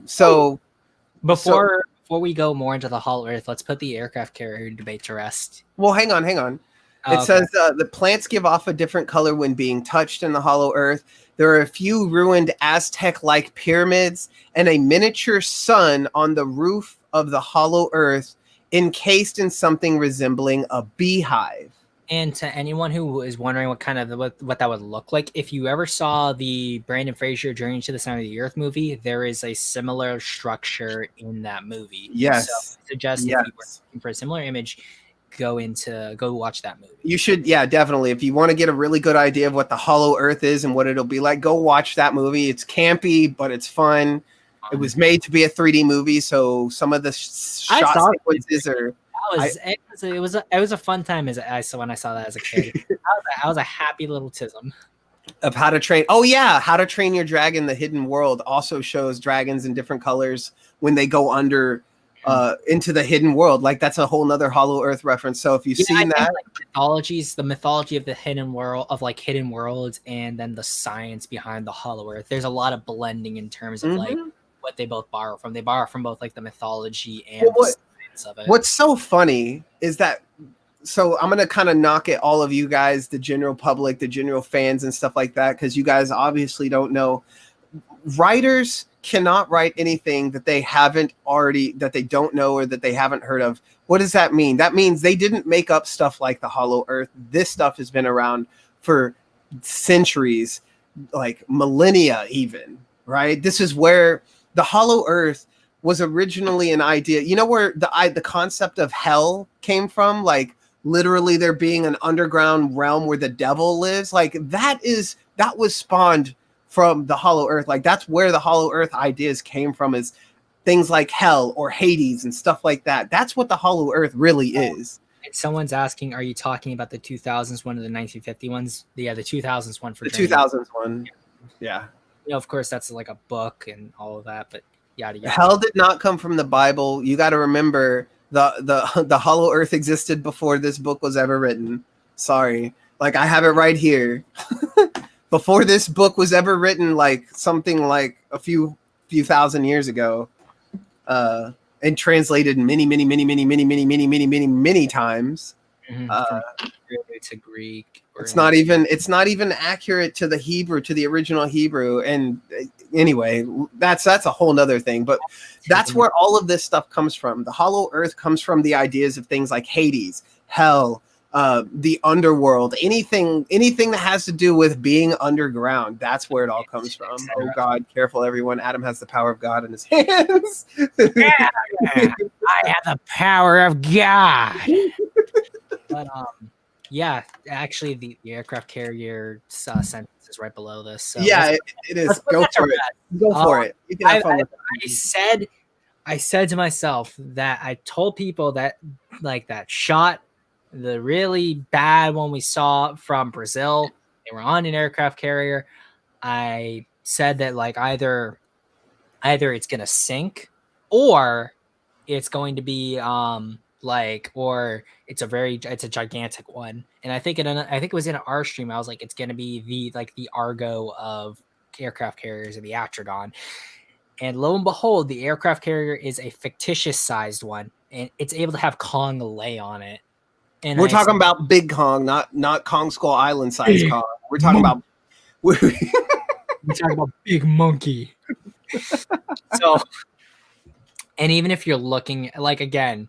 So before we go more into the Hollow Earth, let's put the aircraft carrier debate to rest. Well, hang on. It says the plants give off a different color when being touched in the Hollow Earth. There are a few ruined Aztec-like pyramids and a miniature sun on the roof of the Hollow Earth, encased in something resembling a beehive. And to anyone who is wondering what kind of what that would look like, if you ever saw the Brandon Fraser Journey to the Center of the Earth movie, there is a similar structure in that movie. Yes. So I suggest if you were looking for a similar image, go watch that movie. You should, definitely. If you want to get a really good idea of what the Hollow Earth is and what it'll be like, go watch that movie. It's campy, but it's fun. It was made to be a 3D movie, so some of the shot sequences are. It was a fun time when I saw that as a kid. I was a happy little tism. Of How to Train. Oh yeah, How to Train Your Dragon: The Hidden World also shows dragons in different colors when they go under into the hidden world. Like that's a whole nother Hollow Earth reference. So if you've seen that, the mythology of the hidden world, of like hidden worlds, and then the science behind the Hollow Earth. There's a lot of blending in terms of like what they both borrow from. They borrow from both like the mythology and the science of it. What's so funny is that. So I'm going to kind of knock at all of you guys, the general public, the general fans and stuff like that, because you guys obviously don't know. Writers cannot write anything that they don't know or that they haven't heard of. What does that mean? That means they didn't make up stuff like the Hollow Earth. This stuff has been around for centuries, like millennia even, right? This is where the Hollow Earth was originally an idea. You know where the concept of hell came from? Like, literally there being an underground realm where the devil lives. Like that was spawned from the Hollow Earth. Like that's where the Hollow Earth ideas came from, is things like hell or Hades and stuff like that. That's what the Hollow Earth really is. And someone's asking, are you talking about the 2000s one or the 1950 ones? Yeah, the 2000s one. For the 2000s one. Yeah. You know, of course that's like a book and all of that, but yada yada. Hell did not come from the Bible. You got to remember the Hollow Earth existed before this book was ever written. Sorry. Like I have it right here. Before this book was ever written, like something like a few thousand years ago, and translated many times. To Greek. It's not even accurate to the Hebrew, to the original Hebrew. And anyway, that's a whole nother thing. But that's where all of this stuff comes from. The Hollow Earth comes from the ideas of things like Hades, hell, the underworld, anything that has to do with being underground. That's where it all comes from. Oh God, careful everyone. Adam has the power of God in his hands. Yeah, I have the power of God. But yeah, actually the aircraft carrier sentence is right below this. So yeah, it is. Go for it. Go for it. You can have fun with it. I said to myself that I told people that like that shot, the really bad one we saw from Brazil, they were on an aircraft carrier. I said that like either it's gonna sink or it's going to be or it's a gigantic one. And I think it was in our stream. I was like, it's going to be the Argo of aircraft carriers and the Atrodon. And lo and behold, the aircraft carrier is a fictitious sized one, and it's able to have Kong lay on it. And we're talking about big Kong, not Kong Skull Island size Kong. We're talking about we're talking about big monkey. So, and even if you're looking like again.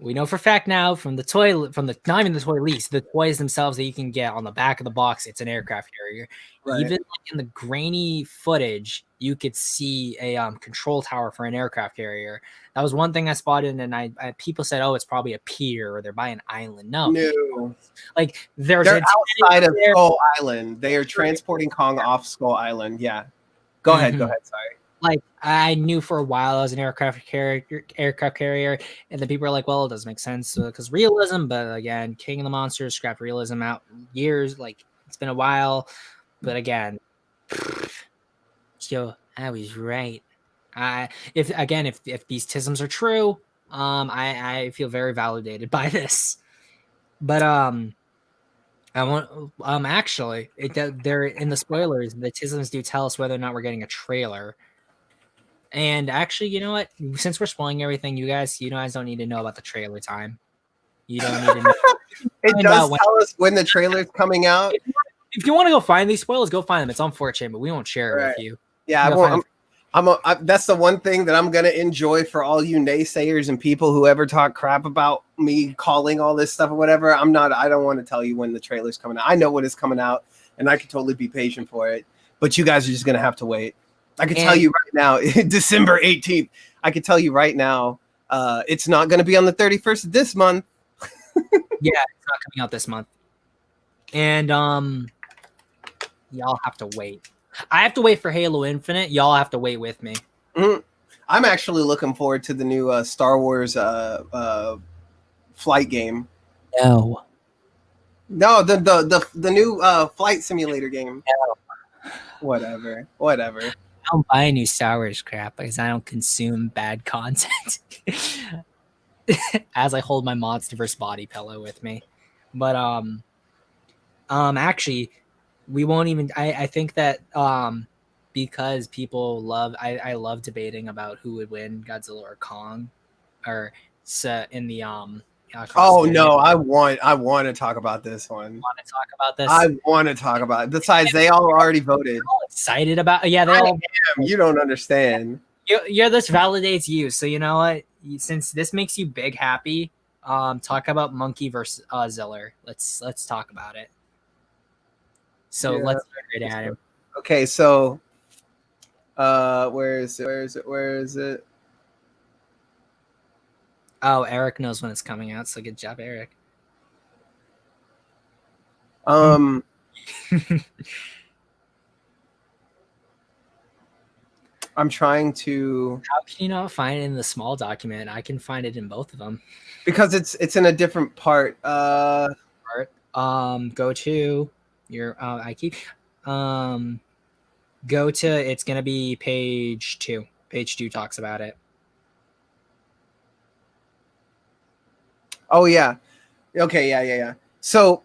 We know for a fact now from not even the toy lease, the toys themselves that you can get on the back of the box, it's an aircraft carrier. Right. Even like in the grainy footage, you could see a control tower for an aircraft carrier. That was one thing I spotted, and I people said, "Oh, it's probably a pier or they're by an island." No, like they're outside of Skull Island. They are transporting Kong off Skull Island. Yeah, go ahead. Sorry. Like I knew for a while I was an aircraft carrier, and then people were like, "Well, it doesn't make sense because realism." But again, King of the Monsters scrapped realism out years. Like it's been a while, but again, yo, I was right. If these tisms are true, I feel very validated by this. But I want actually they're in the spoilers. The tisms do tell us whether or not we're getting a trailer. And actually, you know what? Since we're spoiling everything, you guys don't need to know about the trailer time. You don't need to know. It does tell us when the trailer's coming out. If you want to go find these spoilers, go find them. It's unfortunate, but we won't share it with you. Yeah, that's the one thing that I'm gonna enjoy for all you naysayers and people who ever talk crap about me calling all this stuff or whatever. I don't want to tell you when the trailer's coming out. I know when it's coming out, and I can totally be patient for it. But you guys are just gonna have to wait. I can tell you right now, December 18th. I can tell you right now, it's not going to be on the 31st of this month. Yeah, it's not coming out this month. And y'all have to wait. I have to wait for Halo Infinite. Y'all have to wait with me. Mm-hmm. I'm actually looking forward to the new Star Wars flight game. No, the new flight simulator game. No. Whatever. I don't buy new Star Wars crap because I don't consume bad content. As I hold my Monsterverse body pillow with me, but actually, we won't even. I think that because people love. I love debating about who would win, Godzilla or Kong, or in the Oh no! I want to talk about this one. Want to talk about this? I want to talk about it. Besides, they all already voted. All excited about? Yeah, they all. Am. You don't understand. This validates you. So you know what? Since this makes you big happy, talk about Monkey versus Ziller. Let's talk about it. So let's get right at him. Okay, so where is it? Oh, Eric knows when it's coming out, so good job, Eric. I'm trying to. How can you not find it in the small document? I can find it in both of them. Because it's in a different part. Go to your go to it's gonna be page 2. Page 2 talks about it. Oh yeah. Okay, yeah. So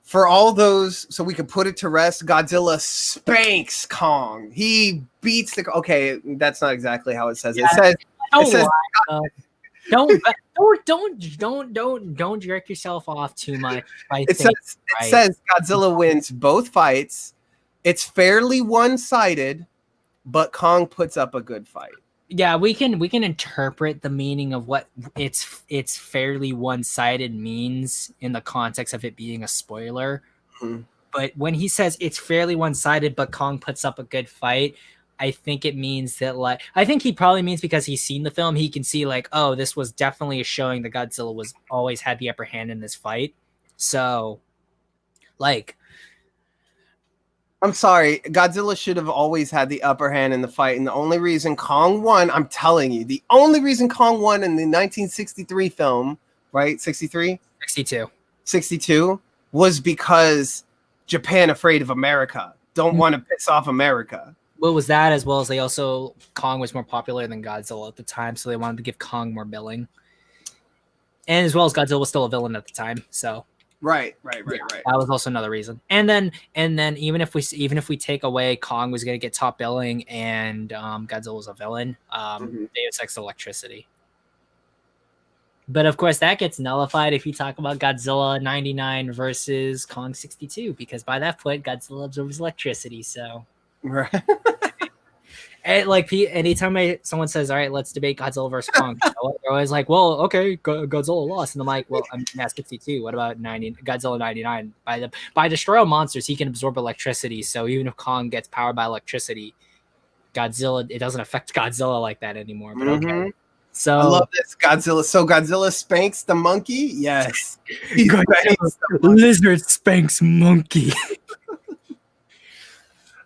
for all those, so we could put it to rest, Godzilla spanks Kong. He beats the. Okay, that's not exactly how it says. Yeah, it says. Don't jerk yourself off too much. It says Godzilla wins both fights. It's fairly one-sided, but Kong puts up a good fight. Yeah, we can interpret the meaning of what it's fairly one-sided means in the context of it being a spoiler. Mm-hmm. But when he says it's fairly one-sided, but Kong puts up a good fight, I think it means that I think he probably means because he's seen the film, he can see oh, this was definitely showing that Godzilla was always had the upper hand in this fight. So, I'm sorry, Godzilla should have always had the upper hand in the fight, and the only reason Kong won, I'm telling you, the only reason Kong won in the 1963 film, right? 63? 62 was because Japan afraid of America. Don't want to piss off America. What was that, as well as Kong was more popular than Godzilla at the time, so they wanted to give Kong more billing. And as well as Godzilla was still a villain at the time, so Right. That was also another reason. And then even if we take away Kong was going to get top billing and Godzilla was a villain, Deus Ex electricity. But of course that gets nullified if you talk about Godzilla 99 versus Kong 62, because by that point Godzilla absorbs electricity. So right. And like anytime someone says, "All right, let's debate Godzilla versus Kong," they're always like, "Well, okay, Godzilla lost," and I'm like, "Well, I'm at 62. What about Godzilla 99? By destroying monsters, he can absorb electricity. So even if Kong gets powered by electricity, Godzilla it doesn't affect Godzilla like that anymore." But okay, so I love this Godzilla. So Godzilla spanks the monkey. Yes, lizard spanks monkey.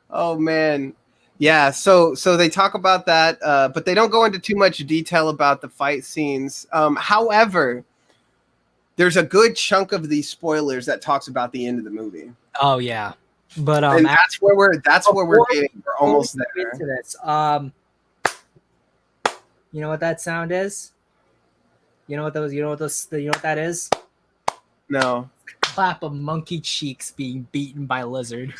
Oh man. Yeah, so they talk about that, but they don't go into too much detail about the fight scenes. However, there's a good chunk of these spoilers that talks about the end of the movie. Oh yeah, but and that's where we're getting. We're almost there. Into this. You know what that sound is? You know what that is? No. Clap of monkey cheeks being beaten by lizard.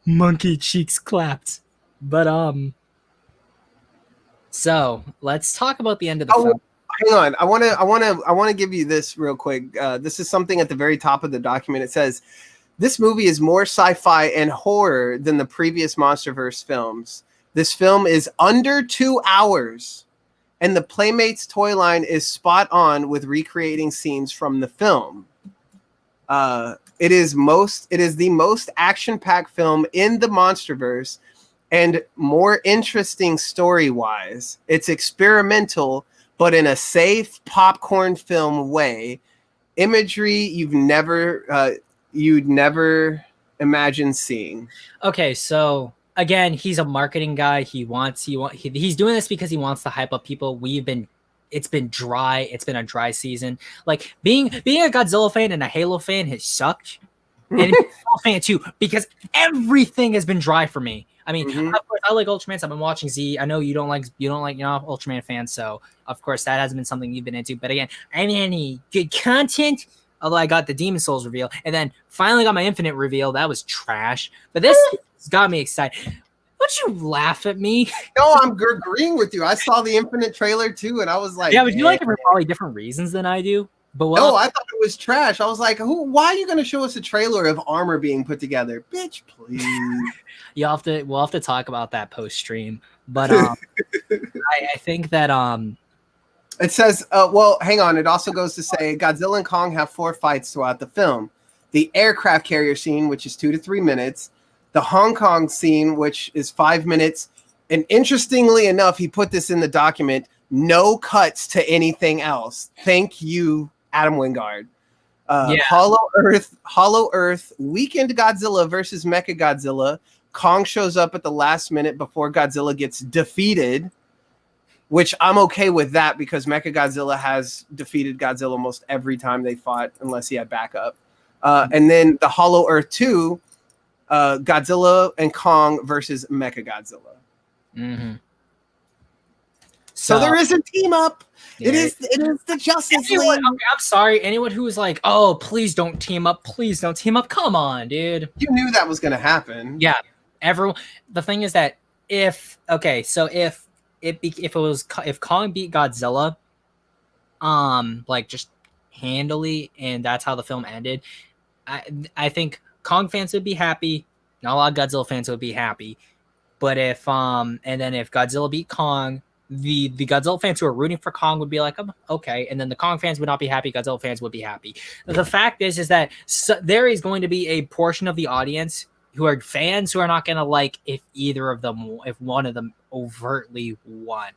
Monkey cheeks clapped. But so let's talk about the end of the film. Hang on. I want to give you this real quick. This is something at the very top of the document. It says this movie is more sci-fi and horror than the previous MonsterVerse films. This film is under 2 hours, and the Playmates toy line is spot on with recreating scenes from the film. It is the most action-packed film in the MonsterVerse and more interesting story-wise. It's experimental, but in a safe popcorn film way. Imagery you'd never imagine seeing. Okay, so again, he's a marketing guy. He's doing this because he wants to hype up people. It's been dry. It's been a dry season. Like being a Godzilla fan and a Halo fan has sucked. And being a fan too, because everything has been dry for me. I mean, of course, I like Ultraman. I've been watching Z. I know you don't like Ultraman fans, so of course that hasn't been something you've been into. But again, I mean, any good content. Although I got the Demon Souls reveal, and then finally got my Infinite reveal. That was trash. But this got me excited. Don't you laugh at me? No, I'm agreeing with you. I saw the Infinite trailer too, and I was like, yeah, but you like it for probably different reasons than I do. But no, I thought it was trash. I was like, why are you going to show us a trailer of armor being put together? Bitch, please. We'll have to talk about that post stream. But I think that it says, well, hang on. It also goes to say Godzilla and Kong have 4 fights throughout the film. The aircraft carrier scene, which is 2 to 3 minutes. The Hong Kong scene, which is 5 minutes. And interestingly enough, he put this in the document, no cuts to anything else. Thank you, Adam Wingard. Hollow Earth, Weekend Godzilla versus Mechagodzilla. Kong shows up at the last minute before Godzilla gets defeated, which I'm okay with that because Mechagodzilla has defeated Godzilla almost every time they fought, unless he had backup. And then the Hollow Earth 2, Godzilla and Kong versus Mechagodzilla. Mm-hmm. So there is a team up. Yeah. It is the Justice League. Okay, I'm sorry. Anyone who was like, "Oh, please don't team up. Please don't team up." Come on, dude. You knew that was going to happen. Yeah. Everyone. The thing is that if Kong beat Godzilla, like just handily, and that's how the film ended, I think Kong fans would be happy. Not a lot of Godzilla fans would be happy. But if and then if Godzilla beat Kong, the Godzilla fans who are rooting for Kong would be like, okay, and then the Kong fans would not be happy. Godzilla fans would be happy. The fact is that there is going to be a portion of the audience who are fans who are not going to like if one of them overtly won.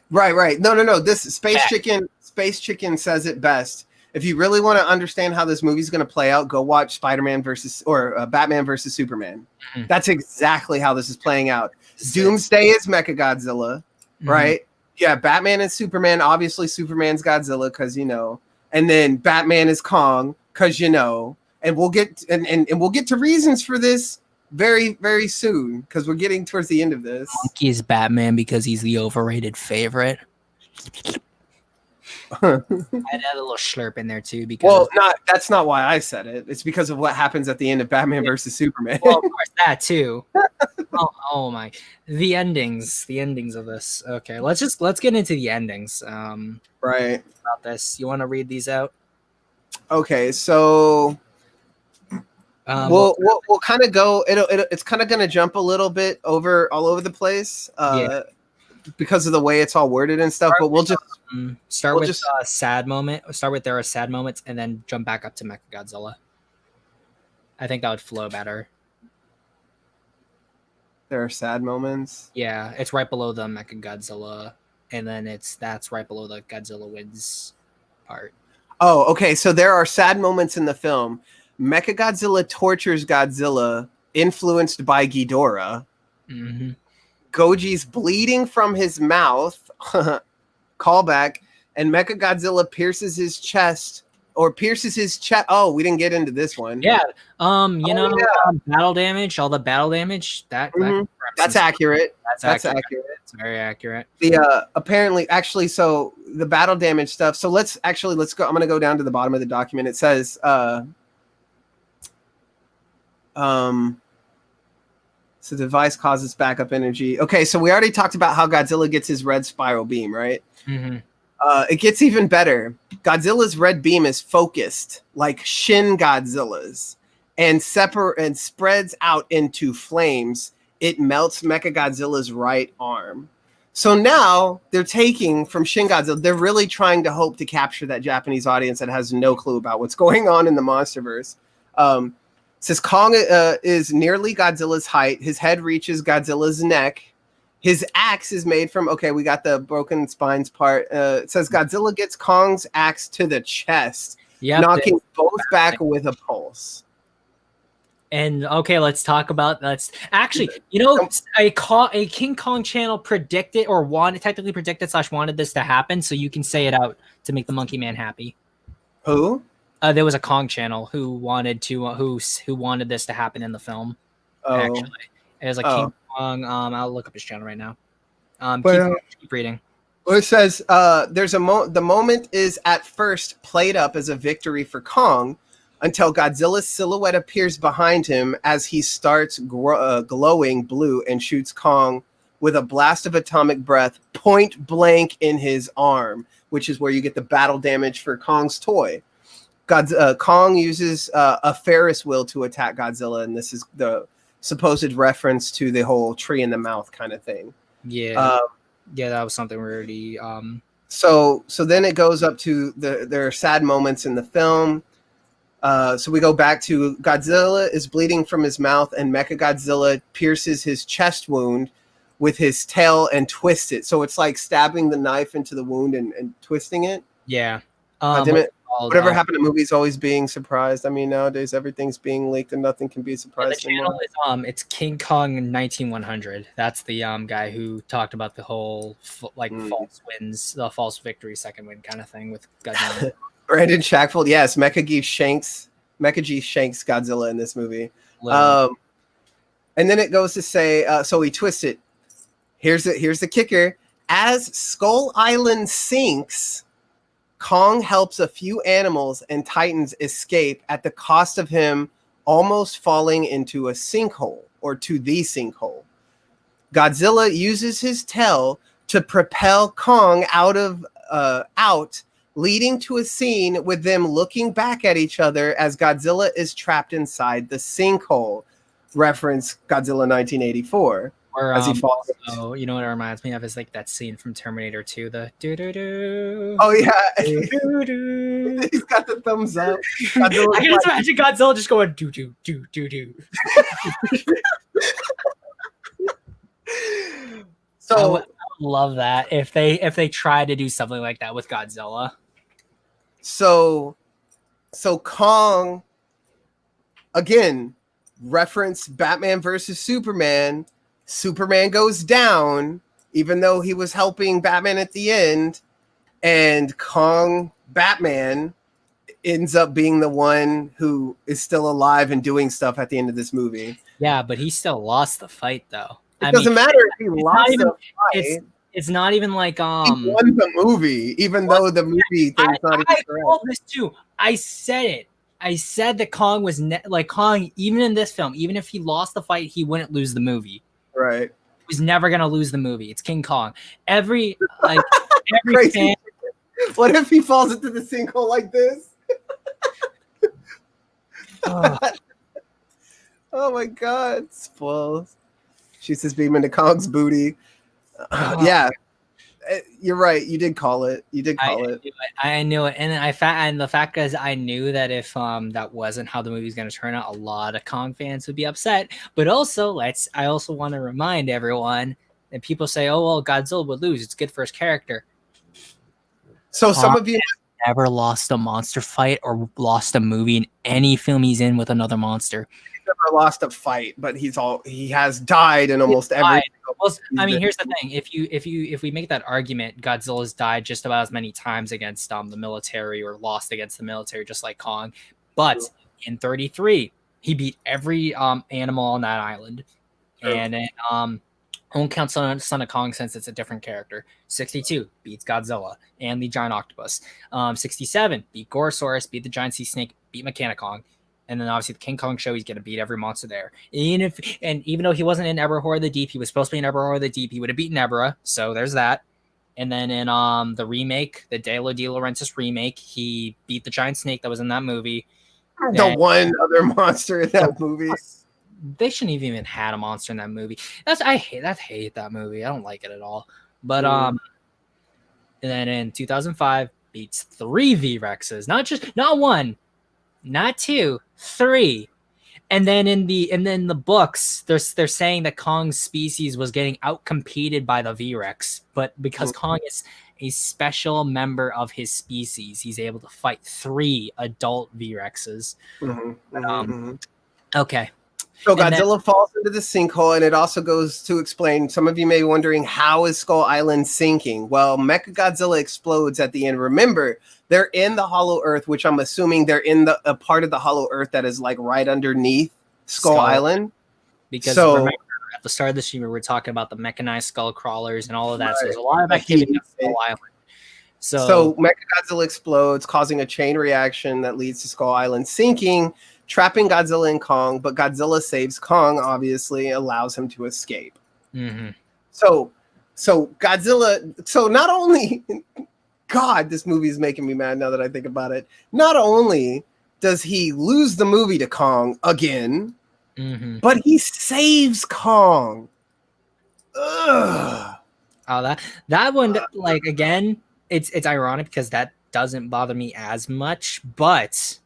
Right. No. This Space Chicken says it best. If you really want to understand how this movie's going to play out, go watch Batman versus Superman. Mm-hmm. That's exactly how this is playing out. Doomsday is Mechagodzilla, right? Yeah, Batman and Superman. Obviously, Superman's Godzilla because and then Batman is Kong because and we'll get we'll get to reasons for this very, very soon because we're getting towards the end of this. Monkey is Batman because he's the overrated favorite. I had a little slurp in there too because that's not why I said it. It's because of what happens at the end of Batman versus Superman. Well, of course that too. oh my, the endings of this. Okay, let's get into the endings. Right about this. You want to read these out? Okay, so We'll kind of go. It's kind of going to jump a little bit all over the place. Because of the way it's all worded and stuff. But we'll just start with a sad moment. Start with there are sad moments, and then jump back up to Mechagodzilla. I think that would flow better. There are sad moments. Yeah, it's right below the Mechagodzilla, and then that's right below the Godzilla wins part. Oh, okay. So there are sad moments in the film. Mechagodzilla tortures Godzilla, influenced by Ghidorah. Mm-hmm. Goji's bleeding from his mouth. Callback. And Mechagodzilla pierces his chest. Oh, we didn't get into this one. Yeah. Battle damage, all the battle damage. That's accurate. That's accurate. It's very accurate. The apparently, so the battle damage stuff. So let's go. I'm gonna go down to the bottom of the document. It says so the device causes backup energy. Okay, so we already talked about how Godzilla gets his red spiral beam, right? Mm-hmm. It gets even better. Godzilla's red beam is focused like Shin Godzilla's and spreads out into flames. It melts Mechagodzilla's right arm. So now they're taking from Shin Godzilla. They're really trying to hope to capture that Japanese audience that has no clue about what's going on in the MonsterVerse. Says Kong is nearly Godzilla's height. His head reaches Godzilla's neck. His axe is made from, we got the broken spines part. It says Godzilla gets Kong's axe to the chest, knocking both back with a pulse. And let's talk about actually, a King Kong channel predicted or wanted this to happen, so you can say it out to make the Monkey Man happy. Who? There was a Kong channel who wanted this to happen in the film. Actually, it was like King Kong. I'll look up his channel right now. Keep reading. Well, it says the moment is at first played up as a victory for Kong until Godzilla's silhouette appears behind him as he starts glowing blue and shoots Kong with a blast of atomic breath point blank in his arm, which is where you get the battle damage for Kong's toy. Kong uses a Ferris wheel to attack Godzilla, and this is the supposed reference to the whole tree in the mouth kind of thing. Yeah, that was something we already. So then it goes up to there are sad moments in the film. So we go back to Godzilla is bleeding from his mouth, and Mechagodzilla pierces his chest wound with his tail and twists it. So it's like stabbing the knife into the wound and twisting it. Yeah. Whatever happened to movies always being surprised. I mean, nowadays everything's being leaked and nothing can be surprised. The channel is it's King Kong 19100. That's the guy who talked about the whole false wins, the false victory, second win kind of thing with Godzilla. Brandon Shackfold, yes, Mecha shanks Godzilla in this movie. And then it goes to say, so he twists it. Here's the kicker. As Skull Island sinks, Kong helps a few animals and Titans escape at the cost of him almost falling into a sinkhole or to the sinkhole. Godzilla uses his tail to propel Kong out, leading to a scene with them looking back at each other as Godzilla is trapped inside the sinkhole. Reference Godzilla 1984. As he falls. Oh, you know what it reminds me of is like that scene from Terminator 2, the doo-doo-doo. Oh yeah. Doo-doo-doo. He's got the thumbs up. I can just imagine Godzilla just going doo-doo-doo-doo-doo. So I would love that if they try to do something like that with Godzilla. So Kong again, reference Batman versus Superman. Superman goes down, even though he was helping Batman at the end, and Kong Batman ends up being the one who is still alive and doing stuff at the end of this movie. Yeah, but he still lost the fight, though. It doesn't matter if he lost the fight. It's not even like he won the movie, even though the movie thing's not even correct. I called this too. I said it. I said that Kong was Kong, even in this film, even if he lost the fight, he wouldn't lose the movie. Right. He was never gonna lose the movie. It's King Kong. Every fan. What if he falls into the sinkhole like this? Oh my god, spoils. Shoots his beam into Kong's booty. Yeah, you're right. You did call it. You did call it. I knew it, and and the fact is, I knew that if that wasn't how the movie's going to turn out, a lot of Kong fans would be upset. But also, I also want to remind everyone that people say, "Oh well, Godzilla would lose. It's good for his character." So some of you never lost a monster fight or lost a movie in any film he's in with another monster. He's never lost a fight, but he has died in almost every. Well, I mean, here's the thing: if we make that argument, Godzilla's died just about as many times against the military or lost against the military, just like Kong. But in 33, he beat every animal on that island, and then won't count Son of Kong since it's a different character. 62 beats Godzilla and the giant octopus. 67 beat Gorosaurus, beat the giant sea snake, beat Mechanicong. And then obviously the King Kong show, he's going to beat every monster there. Even though he wasn't in Ebra Horror of the Deep, he was supposed to be in Ebra Horror of the Deep. He would have beaten Ebra, so there's that. And then in the remake, the De Laurentiis remake, he beat the giant snake that was in that movie. The one other monster in that movie. They shouldn't have even had a monster in that movie. I hate that movie. I don't like it at all. But and then in 2005 beats 3 V-Rexes, not 1, not 2, 3. And then in the books, they're saying that Kong's species was getting outcompeted by the V-Rex, but because Kong is a special member of his species, he's able to fight 3 adult V-Rexes. Okay. So Godzilla falls into the sinkhole, and it also goes to explain, some of you may be wondering, how is Skull Island sinking? Well, Mechagodzilla explodes at the end. Remember, they're in the Hollow Earth, which I'm assuming they're in a part of the Hollow Earth that is like right underneath Skull Island. Because remember, at the start of this year, we were talking about the mechanized skull crawlers and all of that. Right. So there's a lot of activity on Skull Island. So Mechagodzilla explodes, causing a chain reaction that leads to Skull Island sinking, trapping Godzilla and Kong, but Godzilla saves Kong, obviously, allows him to escape. So Godzilla, so not only, God, this movie is making me mad now that I think about it. Not only does he lose the movie to Kong again, but he saves Kong. Ugh. Oh, that one, like, again, it's ironic because that doesn't bother me as much, but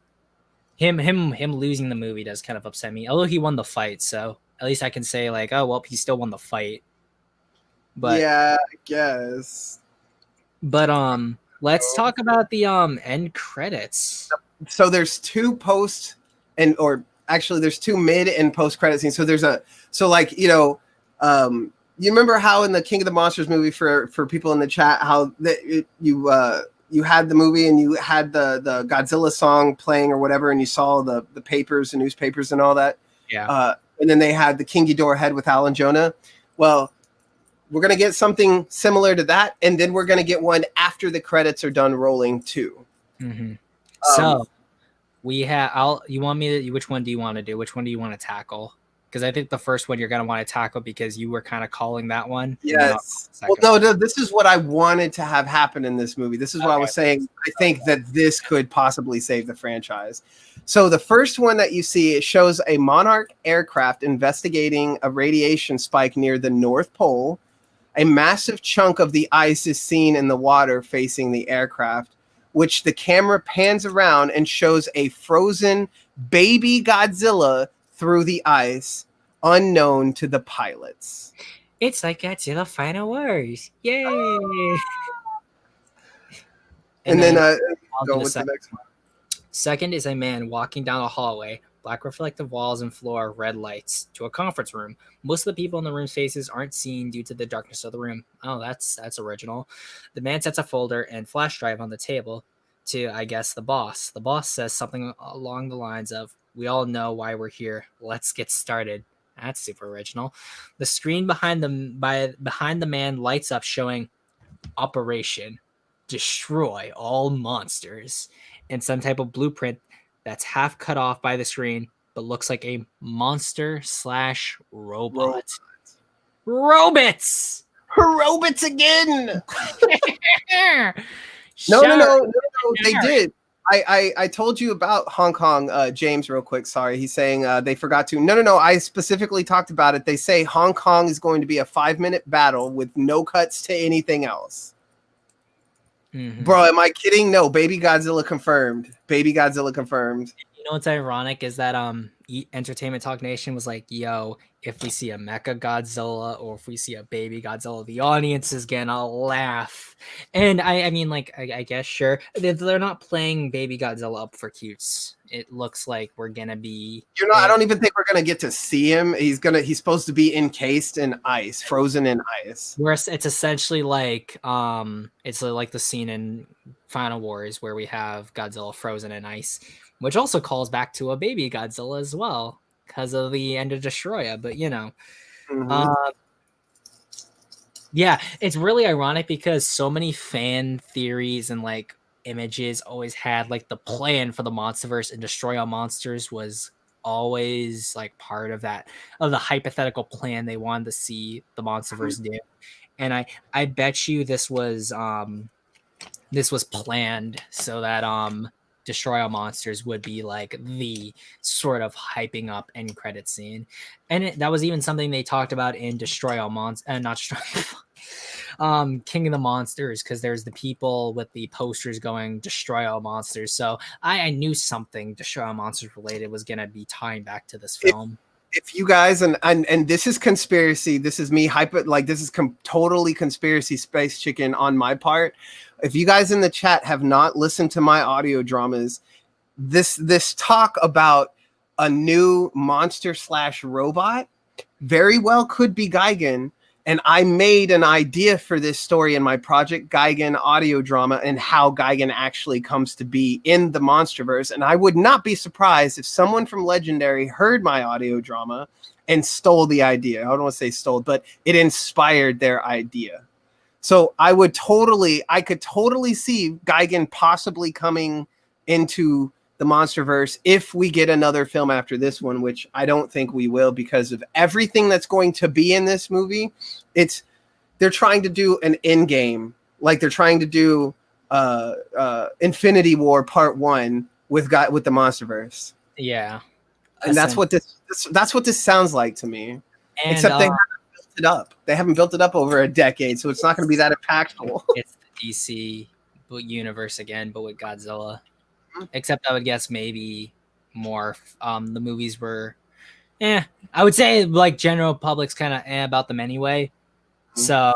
him losing the movie does kind of upset me. Although he won the fight, so at least I can say like, oh well, he still won the fight. But yeah, I guess. But let's talk about the end credits. So there's 2 post there's 2 mid and post credit scenes. So there's you remember how in the King of the Monsters movie, for people in the chat, how you had the movie and you had the Godzilla song playing or whatever, and you saw the papers and newspapers and all that. Yeah. And then they had the King Ghidorah head with Al and Jonah. Well, we're going to get something similar to that, and then we're going to get one after the credits are done rolling too. So we have. You want me to? Which one do you want to do? Which one do you want to tackle? Because I think the first one you're going to want to tackle because you were kind of calling that one. Yes. Well, no, this is what I wanted to have happen in this movie. This is what I was saying. I think that this could possibly save the franchise. So the first one that you see, it shows a Monarch aircraft investigating a radiation spike near the North Pole. A massive chunk of the ice is seen in the water facing the aircraft, which the camera pans around and shows a frozen baby Godzilla through the ice, unknown to the pilots. It's like Godzilla final words. Yay! And then go with the next one. Second is a man walking down a hallway, black reflective walls and floor, red lights, to a conference room. Most of the people in the room's faces aren't seen due to the darkness of the room. Oh, that's original. The man sets a folder and flash drive on the table to, I guess, the boss. The boss says something along the lines of, "We all know why we're here. Let's get started." That's super original. The screen behind the man lights up, showing Operation Destroy All Monsters, and some type of blueprint that's half cut off by the screen, but looks like a monster/robot. Robots! Robots again! No, they did. I told you about Hong Kong, James, real quick. Sorry, he's saying they forgot to. No. I specifically talked about it. They say Hong Kong is going to be a 5-minute battle with no cuts to anything else. Mm-hmm. Bro, am I kidding? No, Baby Godzilla confirmed. Baby Godzilla confirmed. You know what's ironic is that Entertainment Talk Nation was like, yo, if we see a Mechagodzilla or if we see a Baby Godzilla, the audience is gonna laugh. And I mean, like, I guess sure. They're not playing Baby Godzilla up for cutes. It looks like we're gonna be I don't even think we're gonna get to see him. He's supposed to be encased in ice, frozen in ice. Where it's essentially like it's like the scene in Final Wars where we have Godzilla frozen in ice, which also calls back to a Baby Godzilla as well because of the end of Destroya. But yeah, it's really ironic because so many fan theories and like images always had like the plan for the Monsterverse, and Destroy All Monsters was always like part of that, of the hypothetical plan they wanted to see the Monsterverse do. And I bet you this was planned so that Destroy All Monsters would be like the sort of hyping up end credit scene. And that was even something they talked about in Destroy All Monsters, not Destroy King of the Monsters, because there's the people with the posters going Destroy All Monsters. So I knew something Destroy All Monsters related was going to be tying back to this film. If you guys, and this is conspiracy, this is me this is totally conspiracy space chicken on my part. If you guys in the chat have not listened to my audio dramas, this talk about a new monster / robot very well could be Gigan. And I made an idea for this story in my Project Gigan audio drama and how Gigan actually comes to be in the Monsterverse. And I would not be surprised if someone from Legendary heard my audio drama and stole the idea. I don't want to say stole, but it inspired their idea. So I could totally see Gigan possibly coming into the Monsterverse if we get another film after this one, which I don't think we will because of everything that's going to be in this movie. They're trying to do an end game, like they're trying to do Infinity War Part 1 with the Monsterverse. Yeah, and that's what this sounds like to me. And, except they haven't built it up. They haven't built it up over a decade, so it's not going to be that impactful. It's the DC universe again, but with Godzilla. Except I would guess maybe more the movies were I would say like general public's kind of about them anyway. So,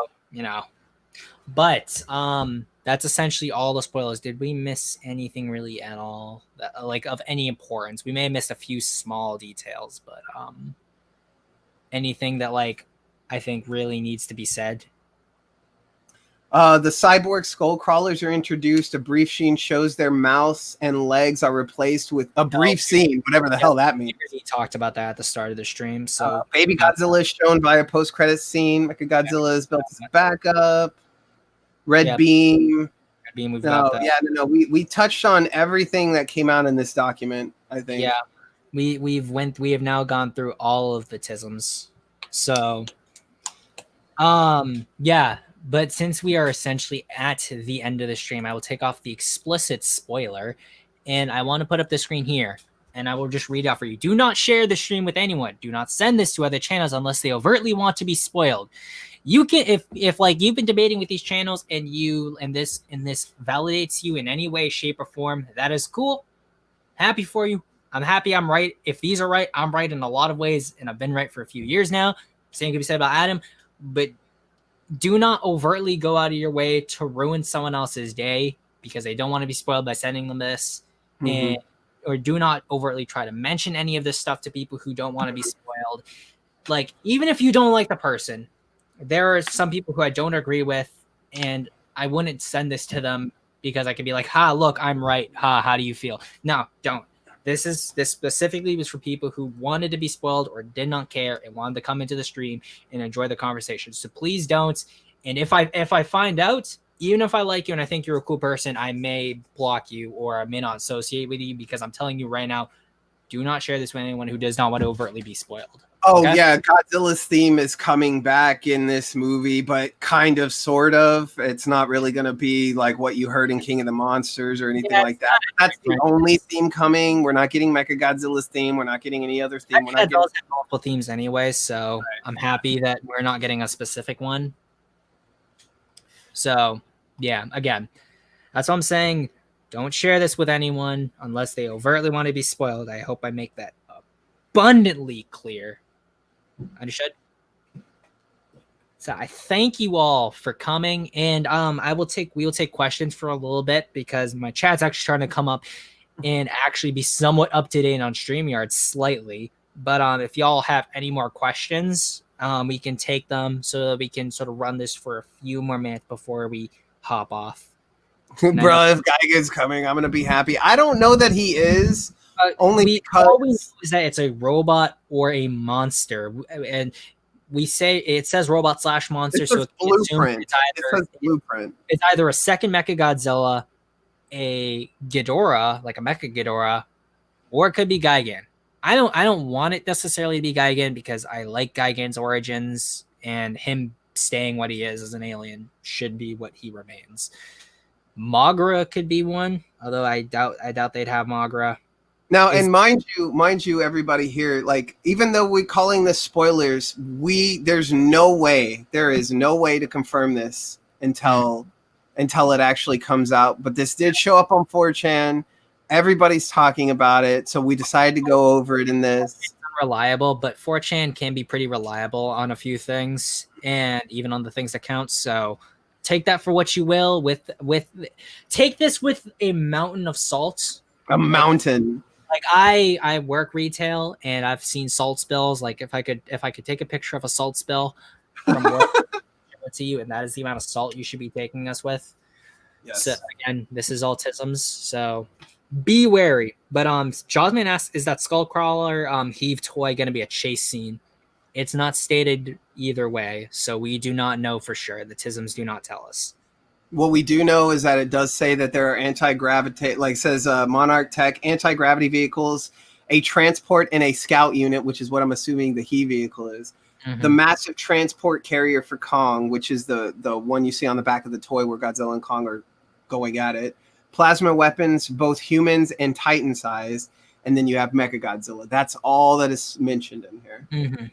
but that's essentially all the spoilers. Did we miss anything really at all that, like of any importance? We may have missed a few small details, but anything that like I think really needs to be said. The cyborg skull crawlers are introduced. A brief scene shows their mouths and legs are replaced with a brief scene, whatever the hell that means. He talked about that at the start of the stream. So Baby Godzilla is shown by a post-credit scene. Mechagodzilla is built as backup. Red Beam. We've got that. No. We touched on everything that came out in this document, I think. Yeah. We have now gone through all of the tisms. So yeah. But since we are essentially at the end of the stream, I will take off the explicit spoiler, and I want to put up the screen here, and I will just read it out for you. Do not share the stream with anyone. Do not send this to other channels unless they overtly want to be spoiled. You can, if like you've been debating with these channels and this validates you in any way, shape, or form, that is cool. Happy for you. I'm happy I'm right. If these are right, I'm right in a lot of ways, and I've been right for a few years now. Same can be said about Adam, but do not overtly go out of your way to ruin someone else's day because they don't want to be spoiled by sending them this. Or do not overtly try to mention any of this stuff to people who don't want to be spoiled. Like, even if you don't like the person, there are some people who I don't agree with, and I wouldn't send this to them because I could be like, ha, look, I'm right. Ha, how do you feel? No, don't. This specifically was for people who wanted to be spoiled or did not care and wanted to come into the stream and enjoy the conversation. So please don't. And if I find out, even if I like you and I think you're a cool person, I may block you or I may not associate with you because I'm telling you right now, do not share this with anyone who does not want to overtly be spoiled. Oh yeah, Godzilla's theme is coming back in this movie, but kind of, sort of. It's not really going to be like what you heard in King of the Monsters or anything like that. That's the only theme coming. We're not getting Mechagodzilla's theme. We're not getting any other theme. We're not getting multiple themes anyway, so I'm happy that we're not getting a specific one. So yeah, again, that's what I'm saying. Don't share this with anyone unless they overtly want to be spoiled. I hope I make that abundantly clear. Understood? So I thank you all for coming, and we will take questions for a little bit because my chat's actually trying to come up and actually be somewhat up to date on StreamYard slightly. But if y'all have any more questions, we can take them so that we can sort of run this for a few more minutes before we hop off. Bro, if Giga's coming, I'm gonna be happy. I don't know that he is. Only because all we know is that it's a robot or a monster, and we say it says robot / monster, so blueprint. It's either a second Mechagodzilla, a Ghidorah, like a Mechagodzilla, or it could be Gigan. I don't want it necessarily to be Gigan because I like Gigan's origins, and him staying what he is as an alien should be what he remains. Mogra could be one, although I doubt they'd have Mogra. Now, and mind you, everybody here, like, even though we're calling this spoilers, there is no way to confirm this until it actually comes out. But this did show up on 4chan. Everybody's talking about it, so we decided to go over it in this. It's unreliable, but 4chan can be pretty reliable on a few things, and even on the things that count. So take that for what you will. Take this with a mountain of salt. A mountain. Like I work retail, and I've seen salt spills. Like if I could take a picture of a salt spill from work to you, and that is the amount of salt you should be taking us with. Yes. So again, this is autisms, so be wary. But Jawsman asks, is that Skullcrawler heave toy going to be a chase scene? It's not stated either way, so we do not know for sure. The Tisms do not tell us. What we do know is that it does say that there are anti-gravity, like says Monarch Tech, anti-gravity vehicles, a transport and a scout unit, which is what I'm assuming the He vehicle is. Mm-hmm. The massive transport carrier for Kong, which is the one you see on the back of the toy where Godzilla and Kong are going at it. Plasma weapons, both humans and Titan size. And then you have Mechagodzilla. That's all that is mentioned in here. Mm-hmm.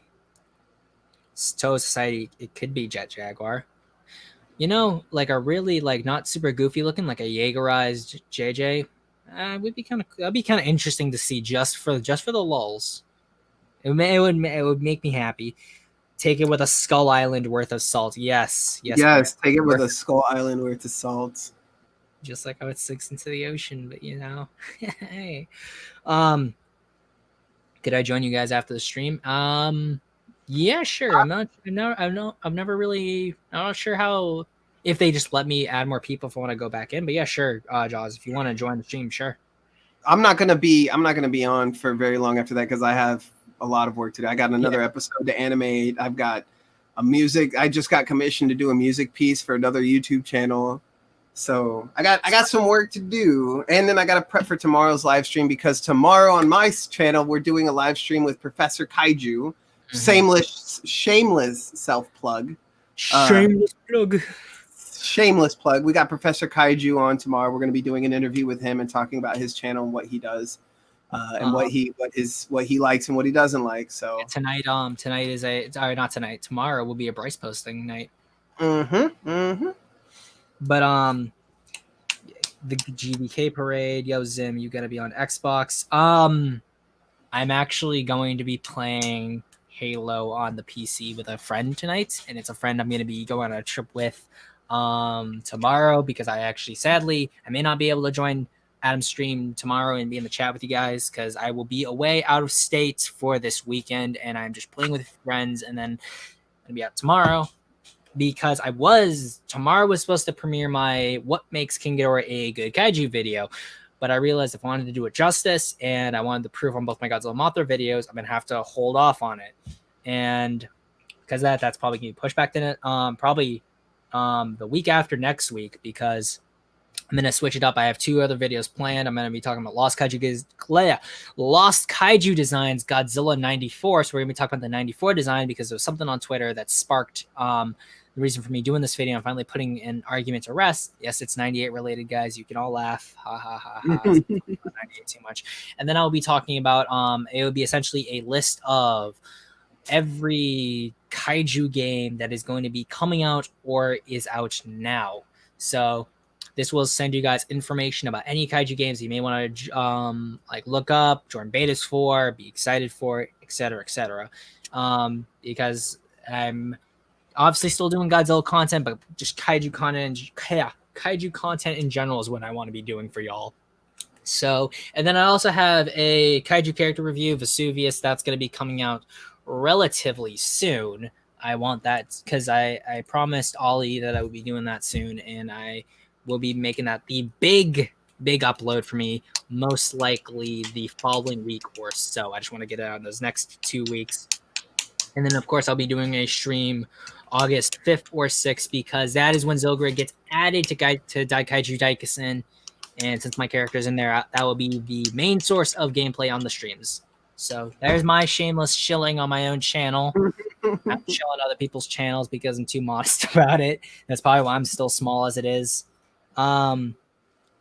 Toa Society, it could be Jet Jaguar. You know, like a really like not super goofy looking, like a Jaegerized JJ, that'd be kind of interesting to see just for the lulz. It would make me happy. Take it with a Skull Island worth of salt. Yes. Take it with a Skull Island worth of salt. Just like how it sinks into the ocean, but you know, hey. Could I join you guys after the stream? Yeah, sure. I'm not sure how, if they just let me add more people if I want to go back in, but yeah, sure. Jaws, if you want to join the stream, sure. I'm not gonna be on for very long after that because I have a lot of work to do. I got another episode to animate. I've got I just got commissioned to do a music piece for another YouTube channel. So I got some work to do, and then I got to prep for tomorrow's live stream because tomorrow on my channel we're doing a live stream with Professor Kaiju. Mm-hmm. Shameless self plug. Shameless plug. We got Professor Kaiju on tomorrow. We're going to be doing an interview with him and talking about his channel and what he does, and what he likes and what he doesn't like. So tonight is not tonight. Tomorrow will be a Bryce posting night. But the GVK parade, yo Zim, you gotta be on Xbox. I'm actually going to be playing Halo on the PC with a friend tonight, and it's a friend I'm going to be going on a trip with tomorrow because I may not be able to join Adam's stream tomorrow and be in the chat with you guys because I will be away out of state for this weekend, and I'm just playing with friends, and then I'm going to be out tomorrow because tomorrow was supposed to premiere my What Makes King Ghidorah a Good Kaiju video. But I realized if I wanted to do it justice and I wanted to prove on both my Godzilla Mothra videos, I'm going to have to hold off on it. And because that's probably going to be pushed back to it, probably the week after next week, because I'm going to switch it up. I have 2 other videos planned. I'm going to be talking about Lost Kaiju Designs, Godzilla 94. So we're going to be talking about the 94 design because there was something on Twitter that sparked the reason for me doing this video. I'm finally putting an argument to rest. Yes, it's 98 related, guys. You can all laugh. Ha, ha, ha, ha. 98 too much. And then I'll be talking about, it would be essentially a list of every kaiju game that is going to be coming out or is out now. So this will send you guys information about any kaiju games you may want to like look up, join betas for, be excited for, etc., etc. Because I'm obviously still doing Godzilla content, but just kaiju content in general is what I want to be doing for y'all. So, and then I also have a kaiju character review, Vesuvius, that's going to be coming out relatively soon. I want that because I promised Ollie that I would be doing that soon, and I will be making that the big upload for me, most likely the following week or so. I just want to get it out in those next 2 weeks. And then, of course, I'll be doing a stream August 5th or 6th because that is when Zilgrid gets added to Daikaiju Daikasin. And since my character's in there, that will be the main source of gameplay on the streams. So there's my shameless shilling on my own channel. I'm shilling other people's channels because I'm too modest about it. That's probably why I'm still small as it is. And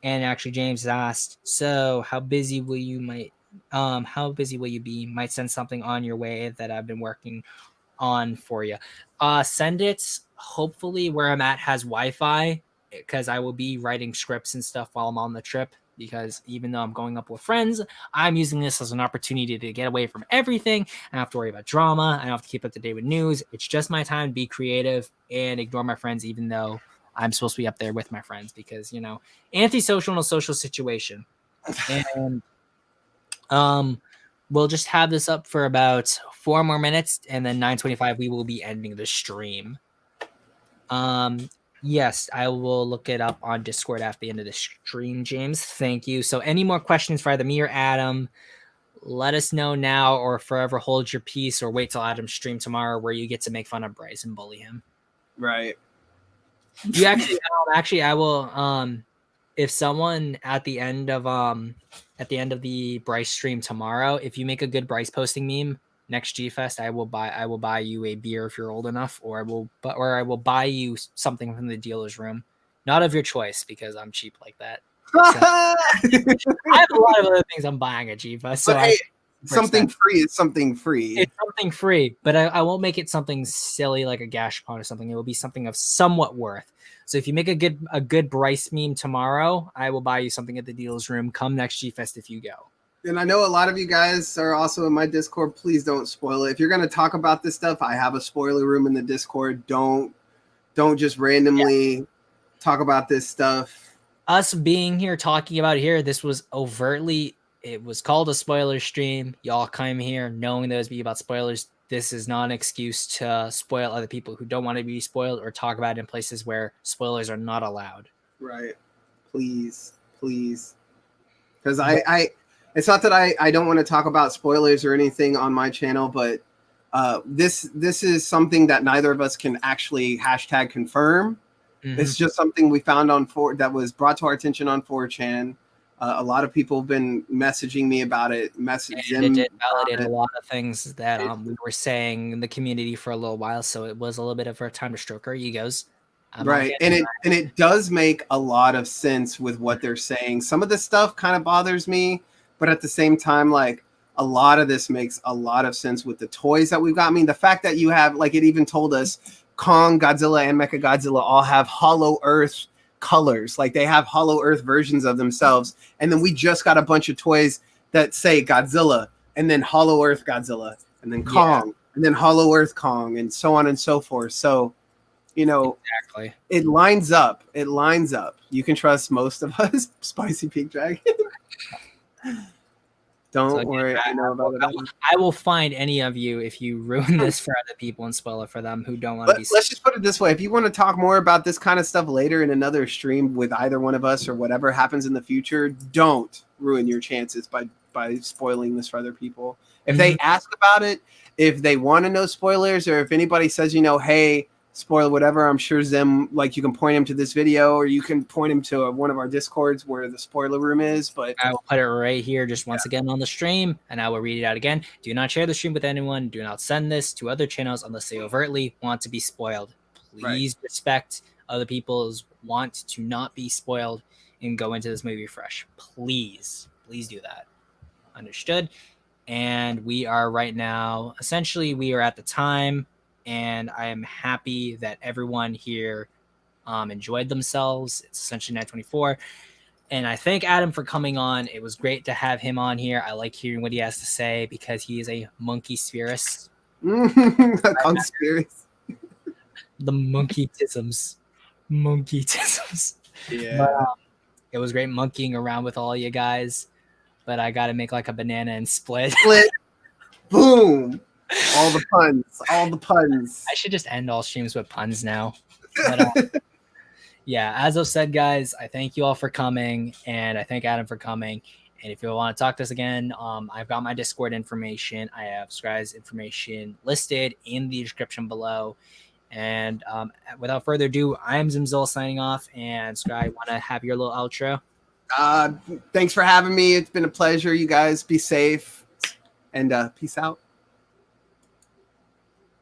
actually, James asked, so how busy will you be? Might send something on your way that I've been working on for you. Send it. Hopefully, where I'm at has Wi-Fi because I will be writing scripts and stuff while I'm on the trip. Because even though I'm going up with friends, I'm using this as an opportunity to get away from everything. I don't have to worry about drama. I don't have to keep up to date with news. It's just my time to be creative and ignore my friends, even though I'm supposed to be up there with my friends because, you know, antisocial in a social situation. And we'll just have this up for about 4 more minutes, and then 9:25 we will be ending the stream. Yes, I will look it up on Discord after the end of the stream, James. Thank you. So any more questions for either me or Adam, let us know now or forever hold your peace or wait till Adam's stream tomorrow where you get to make fun of Bryce and bully him. Right. You actually, I will, if someone at the end of the Bryce stream tomorrow, if you make a good Bryce posting meme, next G Fest, I will buy you a beer if you're old enough, or I will buy you something from the dealer's room, not of your choice because I'm cheap like that. So, I have a lot of other things I'm buying at G Fest. So something free is something free. It's something free, but I won't make it something silly like a Gashapon or something. It will be something of somewhat worth. So if you make a good Bryce meme tomorrow, I will buy you something at the dealer's room. Come next G Fest if you go. And I know a lot of you guys are also in my Discord. Please don't spoil it. If you're going to talk about this stuff, I have a spoiler room in the Discord. Don't just randomly talk about this stuff. Us being here talking about it here, this was overtly, it was called a spoiler stream. Y'all come here knowing there was be about spoilers. This is not an excuse to spoil other people who don't want to be spoiled or talk about it in places where spoilers are not allowed. Right. Please. Because it's not that I don't want to talk about spoilers or anything on my channel, but this is something that neither of us can actually hashtag confirm. Mm-hmm. It's just something we found on that was brought to our attention on 4chan. A lot of people have been messaging me about it. It did validate a lot of things that we were saying in the community for a little while, so it was a little bit of a time to stroke our egos. Right, and it does make a lot of sense with what they're saying. Some of this stuff kind of bothers me. But at the same time, like a lot of this makes a lot of sense with the toys that we've got. I mean, the fact that you have, like it even told us Kong, Godzilla, and Mechagodzilla all have Hollow Earth colors. Like they have Hollow Earth versions of themselves. And then we just got a bunch of toys that say Godzilla and then Hollow Earth Godzilla and then Kong and then Hollow Earth Kong and so on and so forth. So, you know, exactly. It lines up. You can trust most of us. Spicy Pink Dragon. Don't worry, I know about it. I will find any of you if you ruin this for other people and spoil it for them who don't want to be. Let's just put it this way: if you want to talk more about this kind of stuff later in another stream with either one of us or whatever happens in the future, don't ruin your chances by spoiling this for other people. If they ask about it, if they want to know spoilers, or if anybody says, you know, hey, spoil whatever. I'm sure Zim, like, you can point him to this video, or you can point him to one of our Discords where the spoiler room is. But I will put it right here just once again on the stream, and I will read it out again. Do not share the stream with anyone. Do not send this to other channels unless they overtly want to be spoiled. Please respect other people's want to not be spoiled and go into this movie fresh. Please do that. Understood? And we are right now, essentially, we are at the time, and I am happy that everyone here enjoyed themselves. It's essentially 9:24. And I thank Adam for coming on. It was great to have him on here. I like hearing what he has to say because he is a monkey spirits. Conspiracy. The monkeytisms. Yeah. But, it was great monkeying around with all you guys. But I got to make like a banana and split. Boom. All the puns. I should just end all streams with puns now. But, yeah, as I've said, guys, I thank you all for coming, and I thank Adam for coming. And if you want to talk to us again, I've got my Discord information. I have Scrye's information listed in the description below. And without further ado, I'm Zimzilla signing off. And Scrye, want to have your little outro? Thanks for having me. It's been a pleasure. You guys be safe, and peace out.